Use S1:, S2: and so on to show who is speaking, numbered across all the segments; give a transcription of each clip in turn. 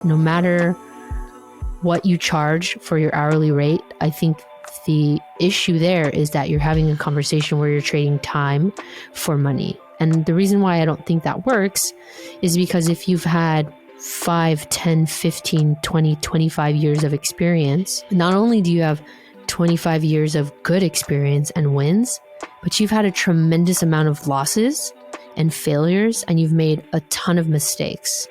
S1: No matter what you charge for your hourly rate, I think the issue there is that you're having a conversation where you're trading time for money. And the reason why I don't think that works is because if you've had 5, 10, 15, 20, 25 years of experience, not only do you have 25 years of good experience and wins, but you've had a tremendous amount of losses and failures, and you've made a ton of mistakes.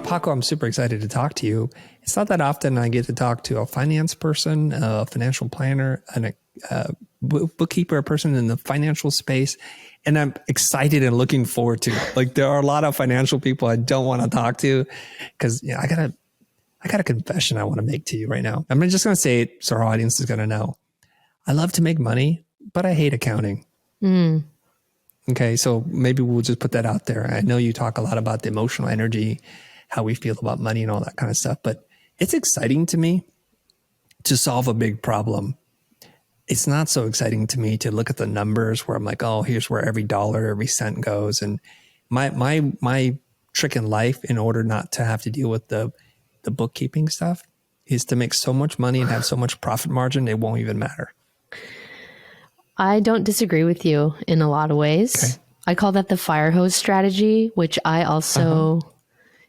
S2: Paco, I'm super excited to talk to you. It's not that often I get to talk to a finance person, a financial planner, and a bookkeeper, a person in the financial space. And I'm excited and looking forward to it. Like, there are a lot of financial people I don't want to talk to because I got a confession I want to make to you right now. I'm just going to say it so our audience is going to know. I love to make money, but I hate accounting. Okay, so maybe we'll just put that out there. I know you talk a lot about the emotional energy, how we feel about money and all that kind of stuff, but it's exciting to me to solve a big problem. It's not so exciting to me to look at the numbers where I'm like, oh, here's where every dollar, every cent goes. And my trick in life, in order not to have to deal with the bookkeeping stuff, is to make so much money and have so much profit margin, it won't even matter.
S1: I don't disagree with you in a lot of ways. Okay. I call that the fire hose strategy, which I also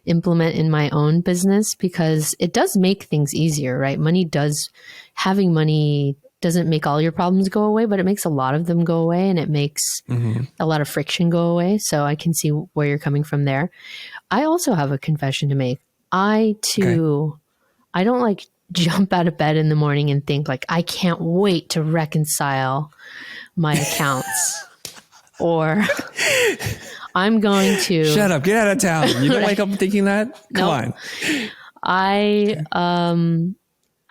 S1: implement in my own business because it does make things easier, right? Having money doesn't make all your problems go away, but it makes a lot of them go away, and it makes a lot of friction go away. So I can see where you're coming from there. I also have a confession to make. I don't like jump out of bed in the morning and think like, I can't wait to reconcile my accounts or I'm going to
S2: shut up, get out of town. You don't wake up thinking that? Come on.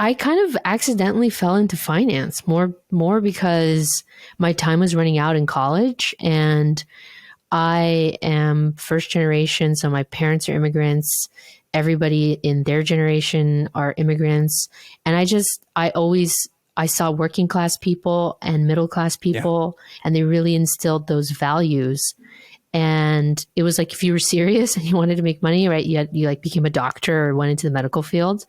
S1: I kind of accidentally fell into finance more because my time was running out in college, and I am first generation. So my parents are immigrants. Everybody in their generation are immigrants. And I saw working class people and middle class people, and they really instilled those values. And it was like, if you were serious and you wanted to make money, right, you like became a doctor or went into the medical field.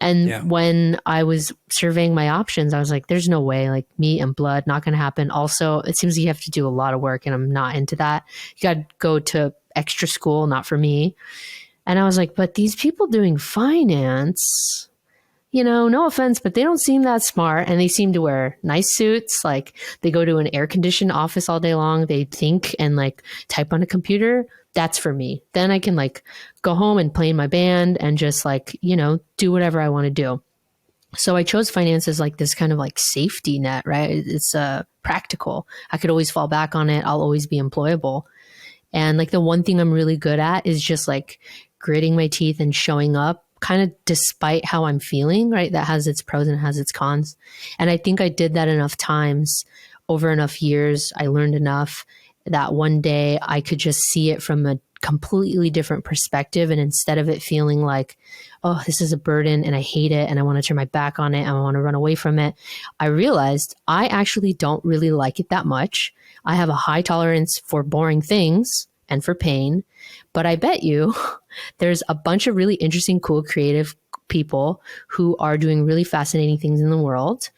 S1: And when I was surveying my options, I was like, there's no way, like meat and blood, not going to happen. Also, it seems you have to do a lot of work, and I'm not into that. You got to go to extra school, not for me. And I was like, but these people doing finance, no offense, but they don't seem that smart, and they seem to wear nice suits. Like, they go to an air conditioned office all day long. They think and like type on a computer. That's for me. Then I can like go home and play in my band and just like, do whatever I want to do. So I chose finance as like this kind of like safety net, right? It's practical. I could always fall back on it. I'll always be employable. And like the one thing I'm really good at is just like gritting my teeth and showing up kind of despite how I'm feeling, right? That has its pros and has its cons. And I think I did that enough times over enough years. I learned enough that one day I could just see it from a completely different perspective. And instead of it feeling like, oh, this is a burden and I hate it and I want to turn my back on it and I want to run away from it, I realized I actually don't really like it that much. I have a high tolerance for boring things and for pain, but I bet you there's a bunch of really interesting, cool, creative people who are doing really fascinating things in the world,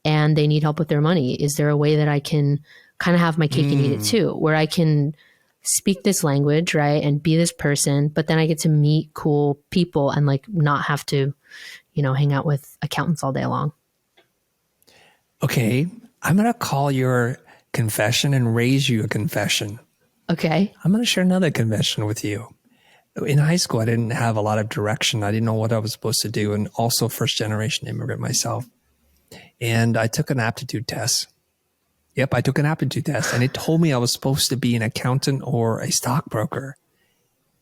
S1: and they need help with their money. Is there a way that I can kind of have my cake and eat it too, where I can speak this language, right, and be this person, but then I get to meet cool people and like not have to, hang out with accountants all day long?
S2: Okay, I'm going to call your confession and raise you a confession.
S1: Okay.
S2: I'm going to share another confession with you. In high school, I didn't have a lot of direction. I didn't know what I was supposed to do, and also first generation immigrant myself. And I took an aptitude test. Yep, I took an aptitude test, and it told me I was supposed to be an accountant or a stockbroker.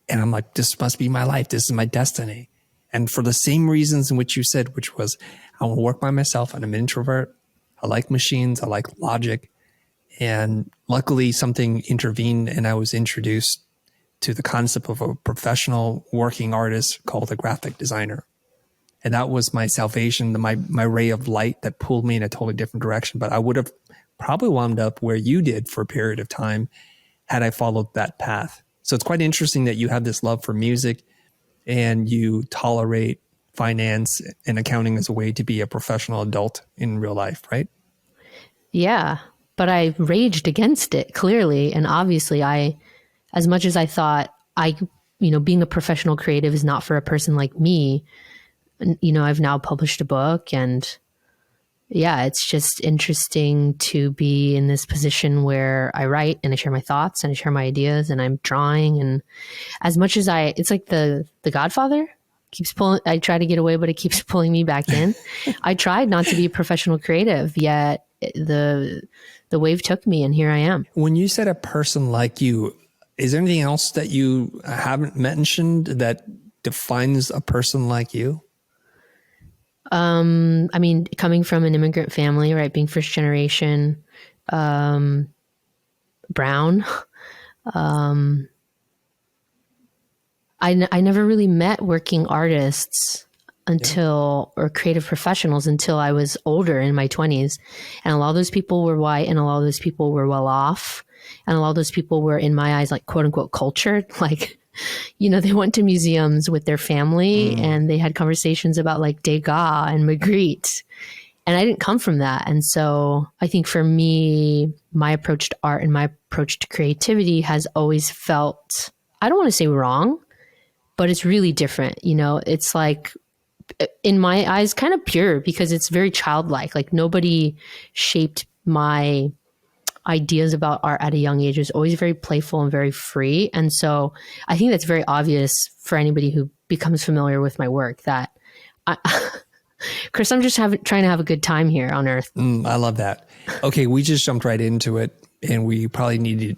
S2: And I'm like, this must be my life. This is my destiny. And for the same reasons in which you said, which was I want to work by myself. I'm an introvert. I like machines. I like logic. And luckily something intervened, and I was introduced to the concept of a professional working artist called a graphic designer. And that was my salvation, my ray of light that pulled me in a totally different direction. But I would have probably wound up where you did for a period of time had I followed that path. So it's quite interesting that you have this love for music and you tolerate finance and accounting as a way to be a professional adult in real life, right?
S1: Yeah. But I raged against it clearly. And obviously, as much as I thought being a professional creative is not for a person like me, I've now published a book, and yeah, it's just interesting to be in this position where I write and I share my thoughts and I share my ideas and I'm drawing. And as much as it's like the Godfather keeps pulling, I try to get away, but it keeps pulling me back in. I tried not to be a professional creative, yet the wave took me, and here I am.
S2: When you said a person like you, is there anything else that you haven't mentioned that defines a person like you?
S1: I mean, coming from an immigrant family, right? Being first generation, brown, I never really met working artists or creative professionals until I was older in my 20s. And a lot of those people were white, and a lot of those people were well off. And a lot of those people were, in my eyes, like quote unquote cultured. Like, they went to museums with their family and they had conversations about like Degas and Magritte. And I didn't come from that. And so I think for me, my approach to art and my approach to creativity has always felt, I don't want to say wrong, but it's really different. It's like, in my eyes, kind of pure, because it's very childlike. Like, nobody shaped my ideas about art at a young age. It was always very playful and very free. And so I think that's very obvious for anybody who becomes familiar with my work, that Chris, I'm just trying to have a good time here on Earth.
S2: I love that. Okay, we just jumped right into it, and we probably needed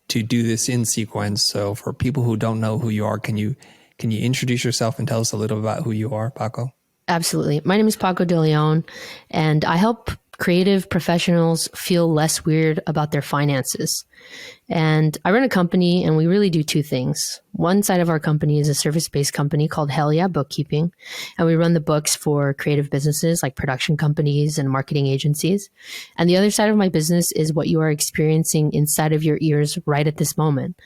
S2: to do this in sequence. So for people who don't know who you are, can you introduce yourself and tell us a little about who you are, Paco?
S1: Absolutely. My name is Paco de Leon, and I help creative professionals feel less weird about their finances. And I run a company, and we really do two things. One side of our company is a service-based company called Hell Yeah Bookkeeping. And we run the books for creative businesses like production companies and marketing agencies. And the other side of my business is what you are experiencing inside of your ears right at this moment.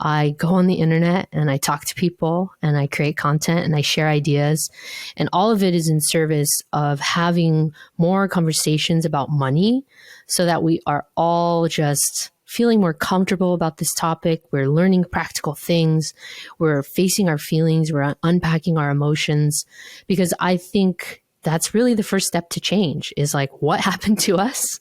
S1: I go on the internet and I talk to people and I create content and I share ideas. And all of it is in service of having more conversations about money so that we are all just feeling more comfortable about this topic. We're learning practical things. We're facing our feelings. We're unpacking our emotions, because I think that's really the first step to change, is like, what happened to us?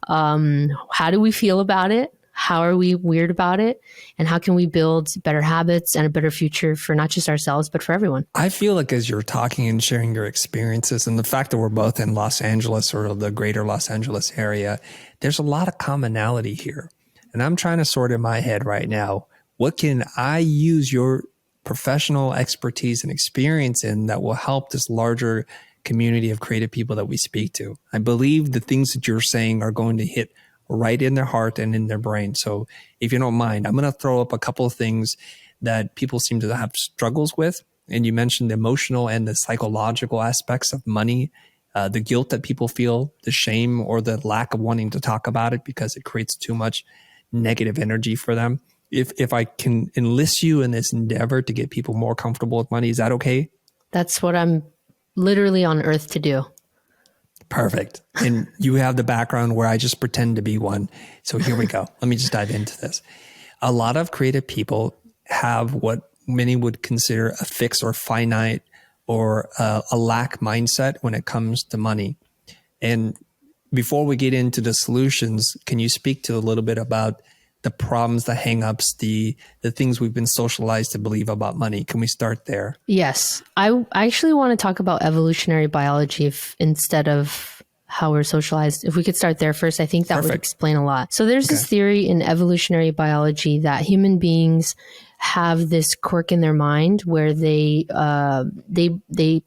S1: How do we feel about it? How are we weird about it? And how can we build better habits and a better future for not just ourselves, but for everyone?
S2: I feel like as you're talking and sharing your experiences, and the fact that we're both in Los Angeles or the greater Los Angeles area, there's a lot of commonality here. And I'm trying to sort in my head right now, what can I use your professional expertise and experience in that will help this larger community of creative people that we speak to? I believe the things that you're saying are going to hit right in their heart and in their brain. So if you don't mind, I'm going to throw up a couple of things that people seem to have struggles with. And you mentioned the emotional and the psychological aspects of money, the guilt that people feel, the shame or the lack of wanting to talk about it because it creates too much negative energy for them. If I can enlist you in this endeavor to get people more comfortable with money, is that okay?
S1: That's what I'm literally on earth to do.
S2: Perfect. And you have the background where I just pretend to be one. So here we go. Let me just dive into this. A lot of creative people have what many would consider a fixed or finite or a lack mindset when it comes to money. And before we get into the solutions, can you speak to a little bit about the problems, the hangups, the things we've been socialized to believe about money? Can we start there?
S1: Yes. I actually want to talk about evolutionary biology instead of how we're socialized. If we could start there first, I think that would explain a lot. So there's this theory in evolutionary biology that human beings have this quirk in their mind where they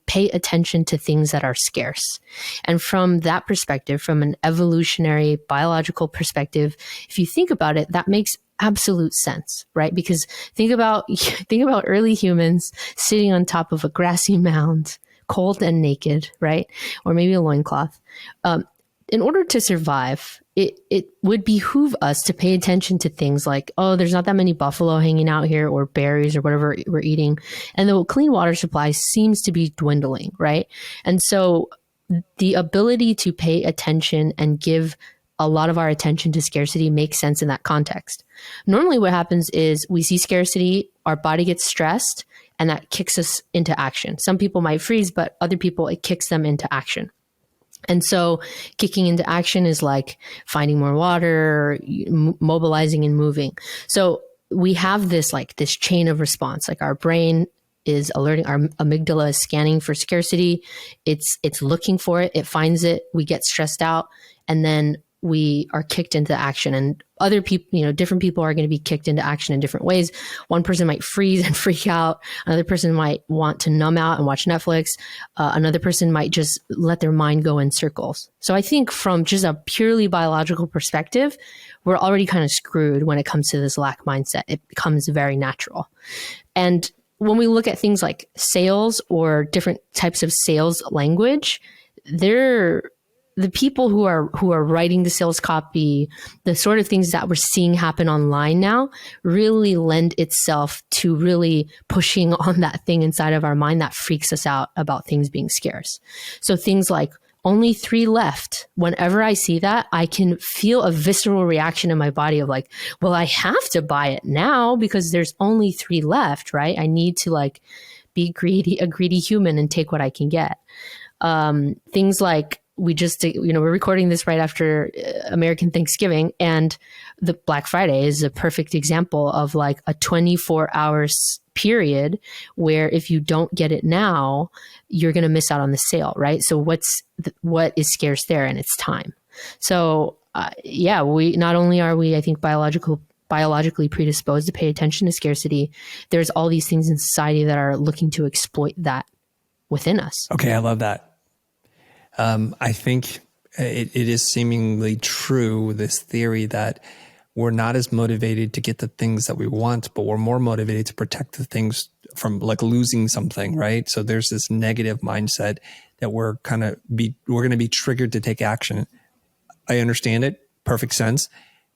S1: pay attention to things that are scarce. And from that perspective, from an evolutionary biological perspective, if you think about it, that makes absolute sense, right? Because think about early humans sitting on top of a grassy mound, cold and naked, right? Or maybe a loincloth. In order to survive, it would behoove us to pay attention to things like, oh, there's not that many buffalo hanging out here, or berries, or whatever we're eating. And the clean water supply seems to be dwindling, right? And so the ability to pay attention and give a lot of our attention to scarcity makes sense in that context. Normally what happens is we see scarcity, our body gets stressed, and that kicks us into action. Some people might freeze, but other people, it kicks them into action. And so kicking into action is like finding more water, mobilizing and moving. So we have this chain of response, like our brain is alerting, our amygdala is scanning for scarcity. It's looking for it. It finds it. We get stressed out, and then we are kicked into action. And other people, different people are going to be kicked into action in different ways. One person might freeze and freak out. Another person might want to numb out and watch Netflix. Another person might just let their mind go in circles. So I think from just a purely biological perspective, we're already kind of screwed when it comes to this lack mindset. It becomes very natural. And when we look at things like sales or different types of sales language, the people who are writing the sales copy, the sort of things that we're seeing happen online now really lend itself to really pushing on that thing inside of our mind that freaks us out about things being scarce. So things like only 3 left. Whenever I see that, I can feel a visceral reaction in my body of like, well, I have to buy it now because there's only 3 left, right? I need to be a greedy human and take what I can get. Things like, we're recording this right after American Thanksgiving, and the Black Friday is a perfect example of like a 24-hour period where if you don't get it now, you're going to miss out on the sale, right? So what is scarce there? And it's time. So we not only are we, I think, biologically predisposed to pay attention to scarcity, there's all these things in society that are looking to exploit that within us.
S2: Okay, I love that. I think it is seemingly true, this theory that we're not as motivated to get the things that we want, but we're more motivated to protect the things from like losing something, right? So there's this negative mindset that we're going to be triggered to take action. I understand it. Perfect sense.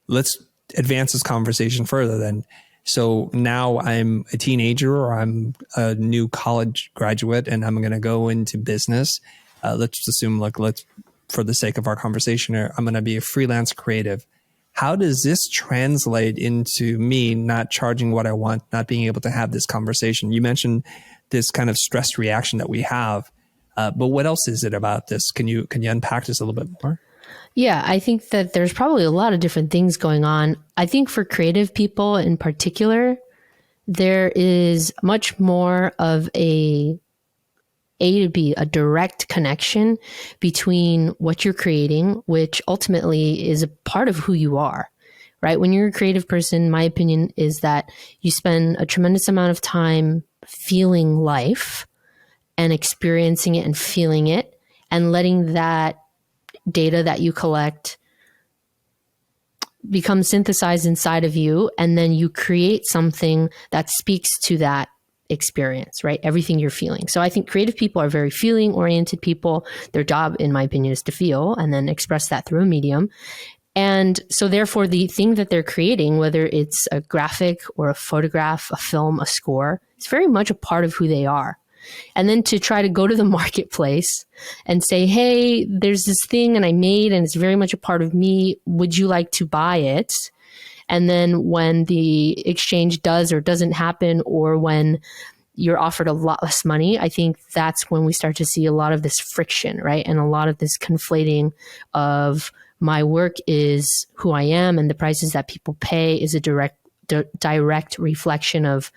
S2: Let's advance this conversation further then. So now I'm a teenager, or I'm a new college graduate, and I'm going to go into business. Let's assume, for the sake of our conversation here, I'm going to be a freelance creative. How does this translate into me not charging what I want, not being able to have this conversation? You mentioned this kind of stress reaction that we have, but what else is it about this? Can you unpack this a little bit more?
S1: Yeah, I think that there's probably a lot of different things going on. I think for creative people in particular, there is much more of a to B, a direct connection between what you're creating, which ultimately is a part of who you are, right? When you're a creative person, my opinion is that you spend a tremendous amount of time feeling life and experiencing it and feeling it, and letting that data that you collect become synthesized inside of you. And then you create something that speaks to that experience, right? Everything you're feeling. So I think creative people are very feeling oriented people. Their job, in my opinion, is to feel and then express that through a medium. And so therefore the thing that they're creating, whether it's a graphic or a photograph, a film, a score, it's very much a part of who they are. And then to try to go to the marketplace and say, hey, there's this thing and I made, and it's very much a part of me. Would you like to buy it? And then when the exchange does or doesn't happen, or when you're offered a lot less money, I think that's when we start to see a lot of this friction, right? And a lot of this conflating of my work is who I am, and the prices that people pay is a direct reflection of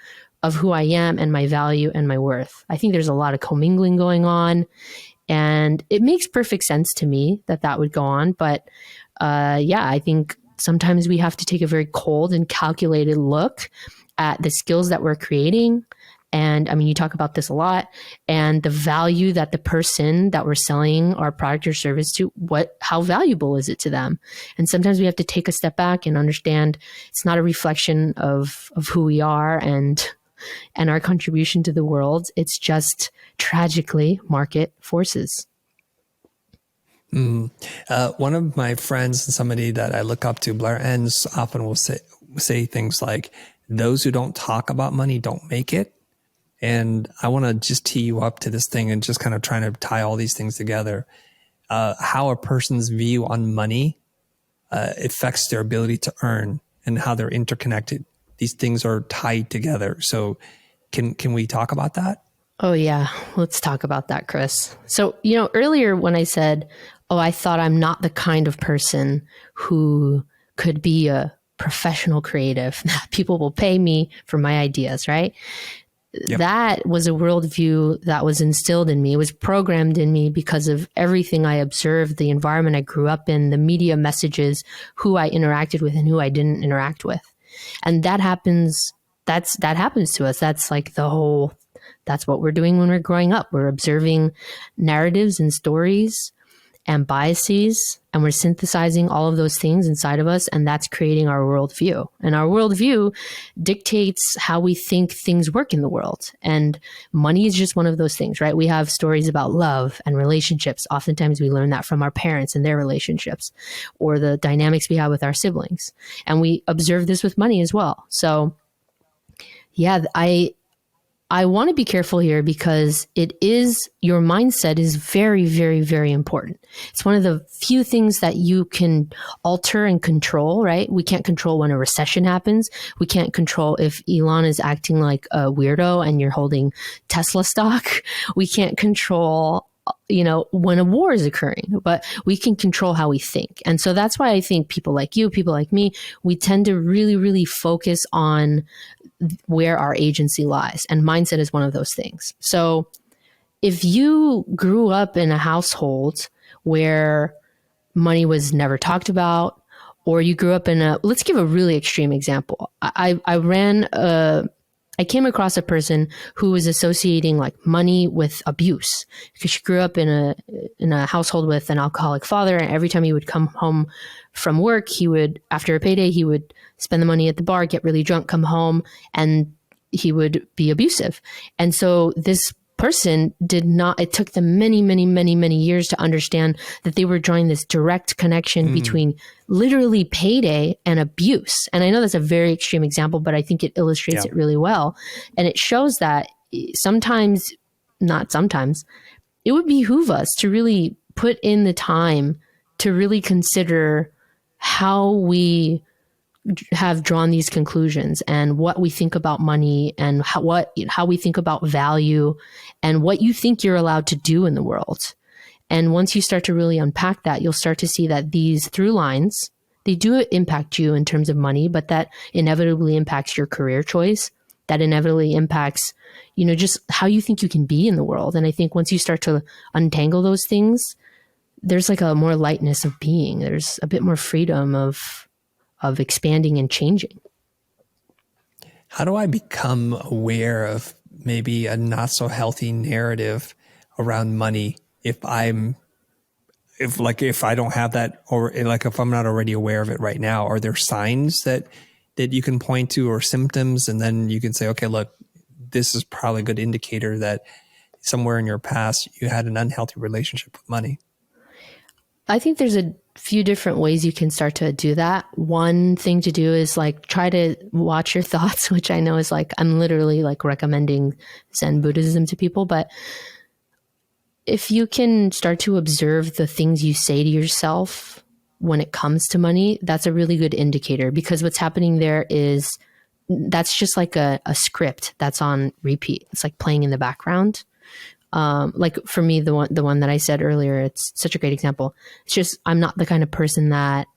S1: who I am and my value and my worth. I think there's a lot of commingling going on, and it makes perfect sense to me that would go on. But I think sometimes we have to take a very cold and calculated look at the skills that we're creating. And I mean, you talk about this a lot, and the value that the person that we're selling our product or service to, how valuable is it to them? And sometimes we have to take a step back and understand it's not a reflection of who we are and our contribution to the world. It's just tragically market forces.
S2: One of my friends and somebody that I look up to, Blair Enns, often will say things like, those who don't talk about money don't make it. And I want to just tee you up to this thing and just kind of trying to tie all these things together. How a person's view on money affects their ability to earn and how they're interconnected. These things are tied together. So can we talk about that?
S1: Oh, yeah. Let's talk about that, Chris. So, earlier when I said, oh, I thought I'm not the kind of person who could be a professional creative, people will pay me for my ideas, right? Yep. That was a worldview that was instilled in me. It was programmed in me because of everything I observed, the environment I grew up in, the media messages, who I interacted with and who I didn't interact with. And that happens to us. That's like that's what we're doing when we're growing up. We're observing narratives and stories and biases, and we're synthesizing all of those things inside of us, and that's creating our worldview. And our worldview dictates how we think things work in the world. And money is just one of those things, right? We have stories about love and relationships. Oftentimes we learn that from our parents and their relationships, or the dynamics we have with our siblings. And we observe this with money as well. So yeah, I want to be careful here because your mindset is very, very, very important. It's one of the few things that you can alter and control, right? We can't control when a recession happens. We can't control if Elon is acting like a weirdo and you're holding Tesla stock. We can't control when a war is occurring, but we can control how we think. And so that's why I think people like you, people like me, we tend to really, really focus on where our agency lies. And mindset is one of those things. So if you grew up in a household where money was never talked about, or you grew up let's give a really extreme example. I came across a person who was associating like money with abuse because she grew up in a household with an alcoholic father. And every time he would come home from work, after a payday, he would spend the money at the bar, get really drunk, come home, and he would be abusive. And so this person it took them many, many, many, many years to understand that they were drawing this direct connection between literally payday and abuse. And I know that's a very extreme example, but I think it illustrates it really well. And it shows that not sometimes, it would behoove us to really put in the time to really consider how we have drawn these conclusions and what we think about money and how we think about value and what you think you're allowed to do in the world. And once you start to really unpack that, you'll start to see that these through lines, they do impact you in terms of money, but that inevitably impacts your career choice. That inevitably impacts, just how you think you can be in the world. And I think once you start to untangle those things, there's like a more lightness of being. There's a bit more freedom of expanding and changing.
S2: How do I become aware of maybe a not so healthy narrative around money if I don't have that, or like if I'm not already aware of it right now? Are there signs that you can point to or symptoms, and then you can say, okay, look, this is probably a good indicator that somewhere in your past you had an unhealthy relationship with money?
S1: I think there's a few different ways you can start to do that. One thing to do is like try to watch your thoughts, which I know is like, I'm literally like recommending Zen Buddhism to people. But if you can start to observe the things you say to yourself when it comes to money, that's a really good indicator, because what's happening there is that's just like a script that's on repeat. It's like playing in the background. Like for me, the one that I said earlier, it's such a great example. It's just, I'm not the kind of person that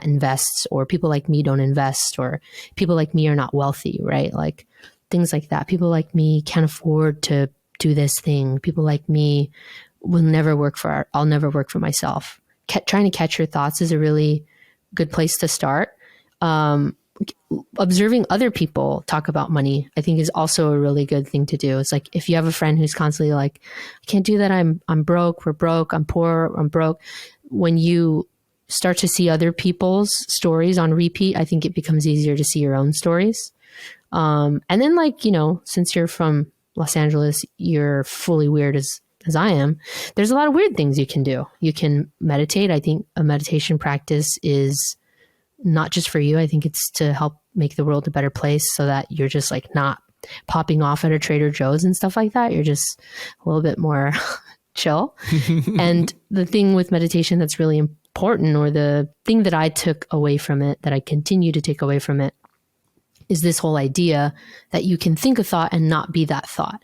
S1: invests, or people like me don't invest, or people like me are not wealthy, right? Like things like that. People like me can't afford to do this thing. People like me I'll never work for myself. Trying to catch your thoughts is a really good place to start. Observing other people talk about money, I think, is also a really good thing to do. It's like, if you have a friend who's constantly like, I can't do that. I'm broke. We're broke. I'm poor. I'm broke. When you start to see other people's stories on repeat, I think it becomes easier to see your own stories. And then, like, since you're from Los Angeles, you're fully weird as as I am, there's a lot of weird things you can do. You can meditate. I think a meditation practice is not just for you. I think it's to help make the world a better place so that you're just like not popping off at a Trader Joe's and stuff like that. You're just a little bit more chill. And the thing with meditation that's really important, or the thing that I took away from it, that I continue to take away from it, is this whole idea that you can think a thought and not be that thought.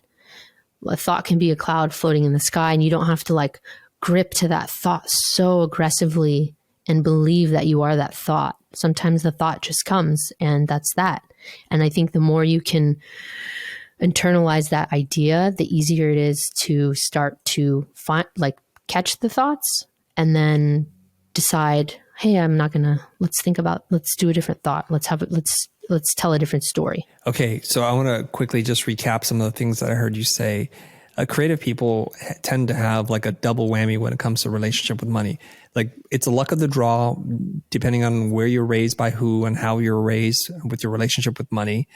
S1: A thought can be a cloud floating in the sky, and you don't have to like grip to that thought so aggressively and believe that you are that thought. Sometimes the thought just comes, and that's that. And I think the more you can internalize that idea, the easier it is to start to find, like, catch the thoughts and then decide, hey, let's do a different thought. Let's tell a different story.
S2: Okay, so I want to quickly just recap some of the things that I heard you say. Creative people tend to have like a double whammy when it comes to relationship with money. Like, it's a luck of the draw, depending on where you're raised, by who, and how you're raised with your relationship with money.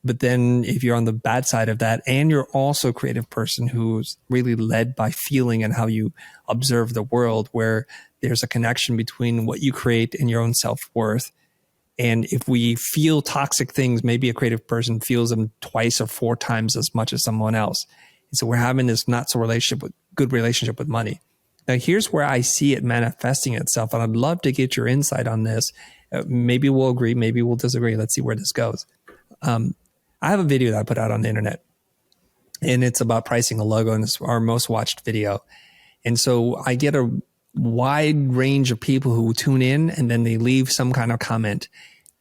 S2: But then if you're on the bad side of that, and you're also a creative person who's really led by feeling and how you observe the world, where there's a connection between what you create and your own self-worth. And if we feel toxic things, maybe a creative person feels them twice or four times as much as someone else. And so we're having this good relationship with money. Now, here's where I see it manifesting itself. And I'd love to get your insight on this. Maybe we'll agree, maybe we'll disagree. Let's see where this goes. I have a video that I put out on the internet, and it's about pricing a logo, and it's our most watched video. And so I get a wide range of people who tune in, and then they leave some kind of comment.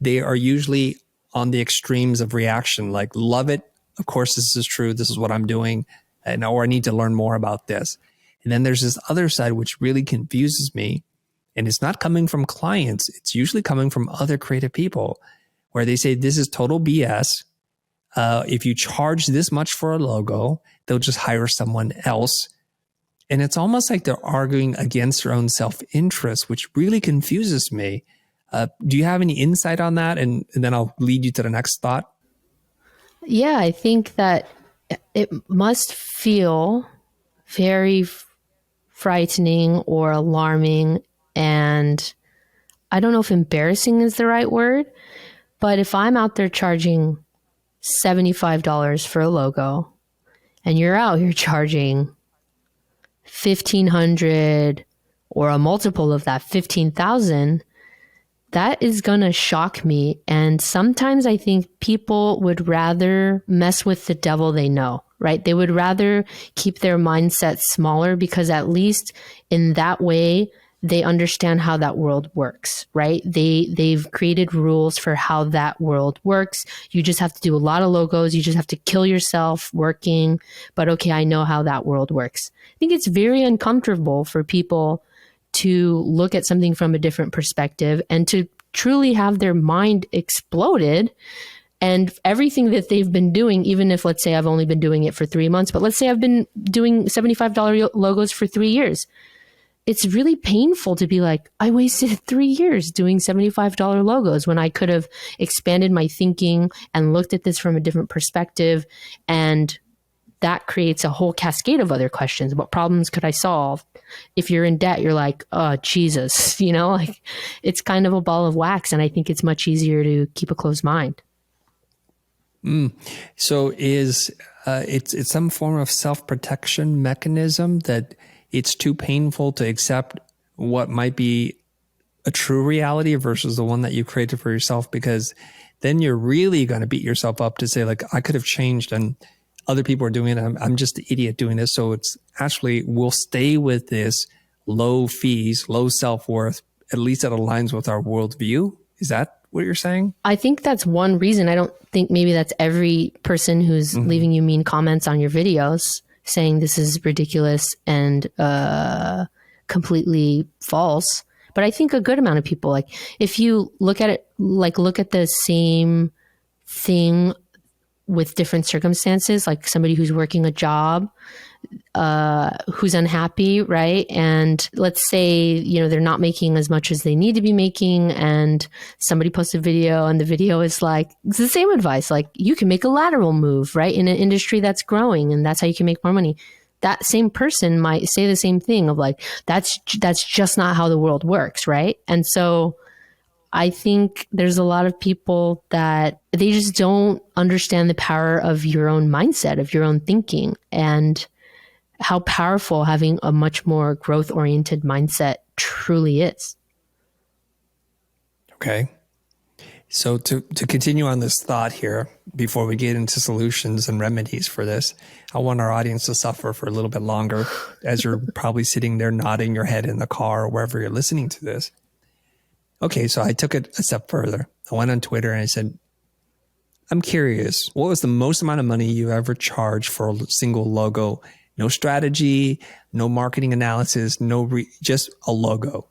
S2: They are usually on the extremes of reaction, like, love it. Of course, this is true. This is what I'm doing. Or I need to learn more about this. And then there's this other side, which really confuses me. And it's not coming from clients. It's usually coming from other creative people, where they say, this is total BS. If you charge this much for a logo, they'll just hire someone else. And it's almost like they're arguing against their own self-interest, which really confuses me. Do you have any insight on that? And then I'll lead you to the next thought.
S1: Yeah, I think that it must feel very frightening or alarming. And I don't know if embarrassing is the right word, but if I'm out there charging $75 for a logo and you're out here charging $1,500 or a multiple of that, $15,000, that is going to shock me. And sometimes I think people would rather mess with the devil they know, right? They would rather keep their mindset smaller, because at least in that way, they understand how that world works, right? They've created rules for how that world works. You just have to do a lot of logos. You just have to kill yourself working. But okay, I know how that world works. I think it's very uncomfortable for people to look at something from a different perspective and to truly have their mind exploded. And everything that they've been doing, even if, let's say, I've only been doing it for 3 months, but let's say I've been doing $75 logos for 3 years. It's really painful to be like, I wasted 3 years doing $75 logos when I could have expanded my thinking and looked at this from a different perspective. And that creates a whole cascade of other questions. What problems could I solve? If you're in debt, you're like, oh, Jesus, like, it's kind of a ball of wax. And I think it's much easier to keep a closed mind.
S2: So it's some form of self-protection mechanism that it's too painful to accept what might be a true reality versus the one that you created for yourself, because then you're really going to beat yourself up to say, like, I could have changed and other people are doing it. I'm just the idiot doing this. So it's actually, we'll stay with this low fees, low self-worth, at least that aligns with our worldview. Is that what you're saying?
S1: I think that's one reason. I don't think maybe that's every person who's leaving you mean comments on your videos saying this is ridiculous and completely false. But I think a good amount of people, like, if you look at it, like, look at the same thing with different circumstances, like somebody who's working a job, who's unhappy, right? And let's say, they're not making as much as they need to be making, and somebody posts a video and the video is like, it's the same advice, like, you can make a lateral move, right? In an industry that's growing, and that's how you can make more money. that same person might say the same thing of like, that's just not how the world works, right? And so I think there's a lot of people that they just don't understand the power of your own mindset, of your own thinking, and how powerful having a much more growth-oriented mindset truly is.
S2: Okay. So to continue on this thought here, before we get into solutions and remedies for this, I want our audience to suffer for a little bit longer as you're probably sitting there nodding your head in the car or wherever you're listening to this. Okay, so I took it a step further. I went on Twitter and I said, I'm curious, what was the most amount of money you ever charged for a single logo? No strategy, no marketing analysis, just a logo.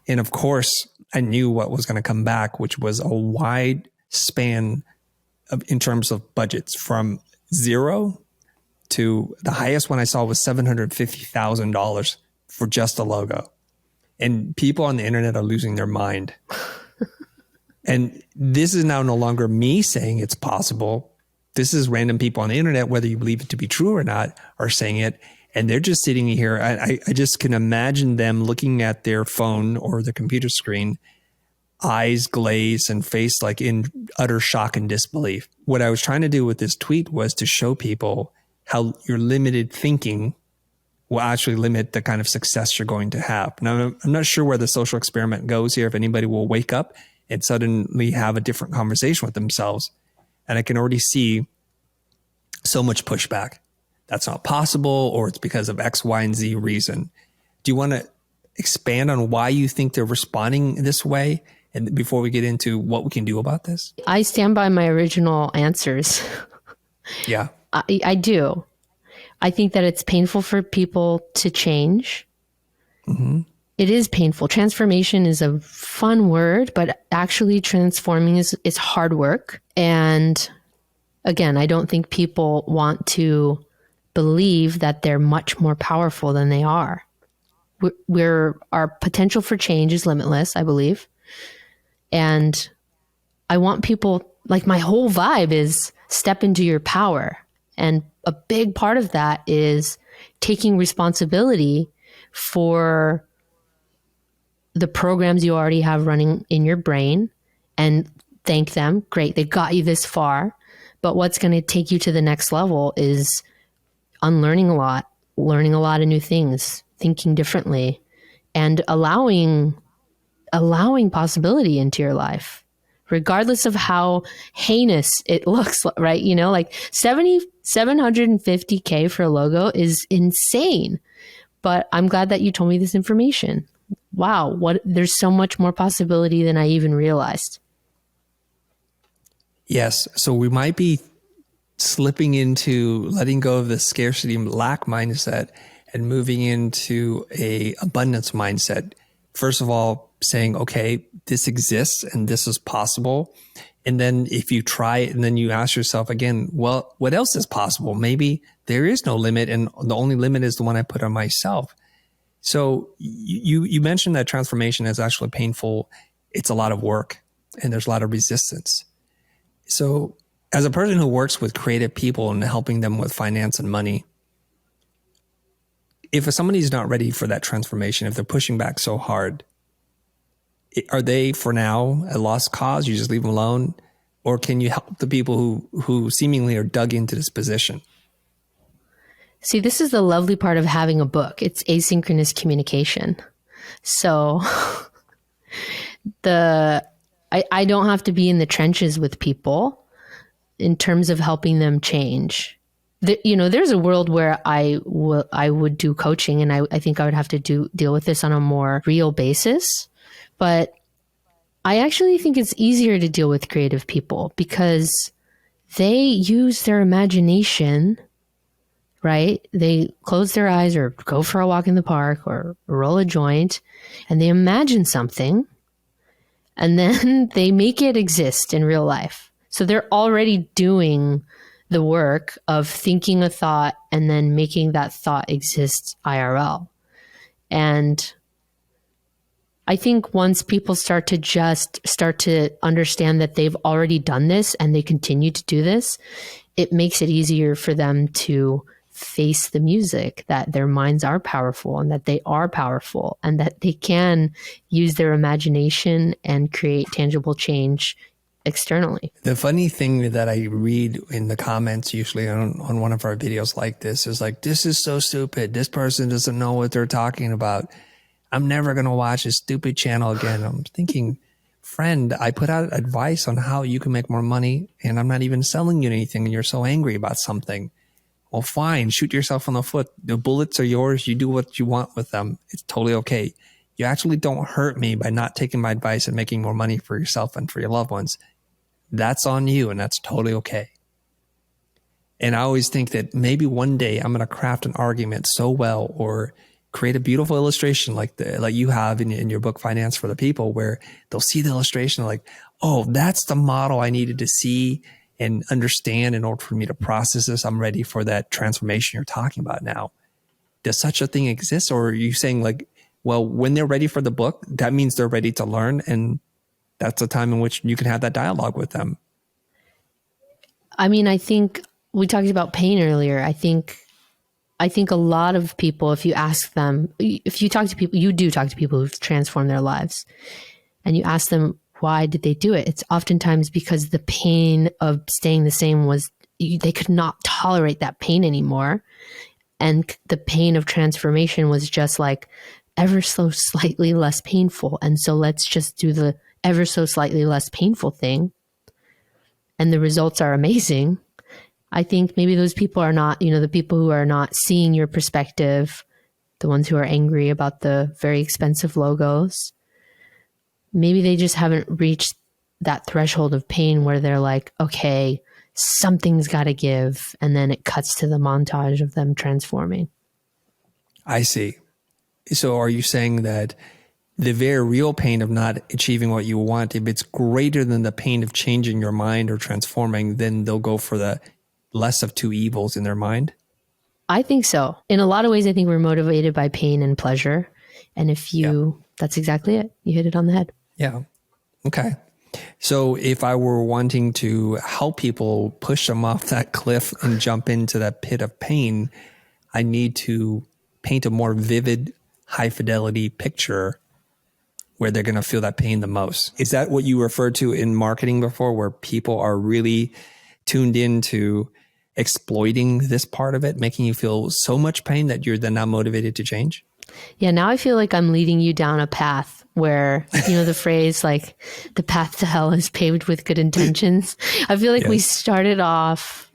S2: And of course, I knew what was going to come back, which was a wide span in terms of budgets, from zero to the highest one I saw was $750,000 for just a logo. And people on the internet are losing their mind. And this is now no longer me saying it's possible. This is random people on the internet, whether you believe it to be true or not, are saying it. And they're just sitting here. I just can imagine them looking at their phone or the computer screen, eyes glazed and face like in utter shock and disbelief. What I was trying to do with this tweet was to show people how your limited thinking will actually limit the kind of success you're going to have. Now, I'm not sure where the social experiment goes here, if anybody will wake up and suddenly have a different conversation with themselves. And I can already see so much pushback. That's not possible, or it's because of X, Y, and Z reason. Do you want to expand on why you think they're responding this way? And before we get into what we can do about this?
S1: I stand by my original answers.
S2: Yeah.
S1: I do. I think that it's painful for people to change. Mm-hmm. It is painful. Transformation is a fun word, but actually transforming is hard work. And again, I don't think people want to believe that they're much more powerful than they are. Our potential for change is limitless, I believe. And I want people, like, my whole vibe is step into your power. And a big part of that is taking responsibility for the programs you already have running in your brain and thank them. Great, they got you this far. But what's going to take you to the next level is unlearning a lot, learning a lot of new things, thinking differently, and allowing possibility into your life, regardless of how heinous it looks, right? You know, like 750K for a logo is insane. But I'm glad that you told me this information. Wow, there's so much more possibility than I even realized.
S2: Yes. So we might be slipping into letting go of the scarcity and lack mindset and moving into a abundance mindset. First of all, saying, okay, this exists and this is possible. And then if you try it and then you ask yourself again, well, what else is possible? Maybe there is no limit and the only limit is the one I put on myself. So you mentioned that transformation is actually painful. It's a lot of work and there's a lot of resistance. So as a person who works with creative people and helping them with finance and money, if somebody's not ready for that transformation, if they're pushing back so hard, are they for now a lost cause? You just leave them alone? Or can you help the people who seemingly are dug into this position?
S1: See, this is the lovely part of having a book. It's asynchronous communication. So I don't have to be in the trenches with people in terms of helping them change. There's a world where I would do coaching, and I think I would have to deal with this on a more real basis. But I actually think it's easier to deal with creative people because they use their imagination, right? They close their eyes or go for a walk in the park or roll a joint, and they imagine something, and then they make it exist in real life. So they're already doing the work of thinking a thought and then making that thought exist IRL. And I think once people start to understand that they've already done this and they continue to do this, it makes it easier for them to face the music, that their minds are powerful and that they are powerful and that they can use their imagination and create tangible change externally.
S2: The funny thing that I read in the comments usually on one of our videos like this is like, this is so stupid. This person doesn't know what they're talking about. I'm never going to watch this stupid channel again. I'm thinking, friend, I put out advice on how you can make more money and I'm not even selling you anything and you're so angry about something. Well, fine, shoot yourself in the foot. The bullets are yours. You do what you want with them. It's totally okay. You actually don't hurt me by not taking my advice and making more money for yourself and for your loved ones. That's on you and that's totally okay. And I always think that maybe one day I'm going to craft an argument so well or create a beautiful illustration like you have in your book, Finance for the People, where they'll see the illustration like, oh, that's the model I needed to see and understand in order for me to process this. I'm ready for that transformation you're talking about now. Does such a thing exist? Or are you saying like, well, when they're ready for the book, that means they're ready to learn and that's a time in which you can have that dialogue with them?
S1: I mean, I think we talked about pain earlier. I think a lot of people, if you ask them, if you talk to people, you do talk to people who've transformed their lives and you ask them, why did they do it? It's oftentimes because the pain of staying the same was they could not tolerate that pain anymore. And the pain of transformation was just like ever so slightly less painful. And so let's just do the ever so slightly less painful thing. And the results are amazing. I think maybe those people are not, the people who are not seeing your perspective, the ones who are angry about the very expensive logos, maybe they just haven't reached that threshold of pain where they're like, okay, something's got to give. And then it cuts to the montage of them transforming.
S2: I see. So are you saying that the very real pain of not achieving what you want, if it's greater than the pain of changing your mind or transforming, then they'll go for the less of two evils in their mind?
S1: I think so. In a lot of ways, I think we're motivated by pain and pleasure. And that's exactly it. You hit it on the head.
S2: Yeah. Okay. So if I were wanting to help people push them off that cliff and jump into that pit of pain, I need to paint a more vivid, high fidelity picture where they're going to feel that pain the most. Is that what you referred to in marketing before, where people are really tuned into exploiting this part of it, making you feel so much pain that you're then not motivated to change?
S1: Yeah, now I feel like I'm leading you down a path where, the phrase like the path to hell is paved with good intentions. I feel like we started off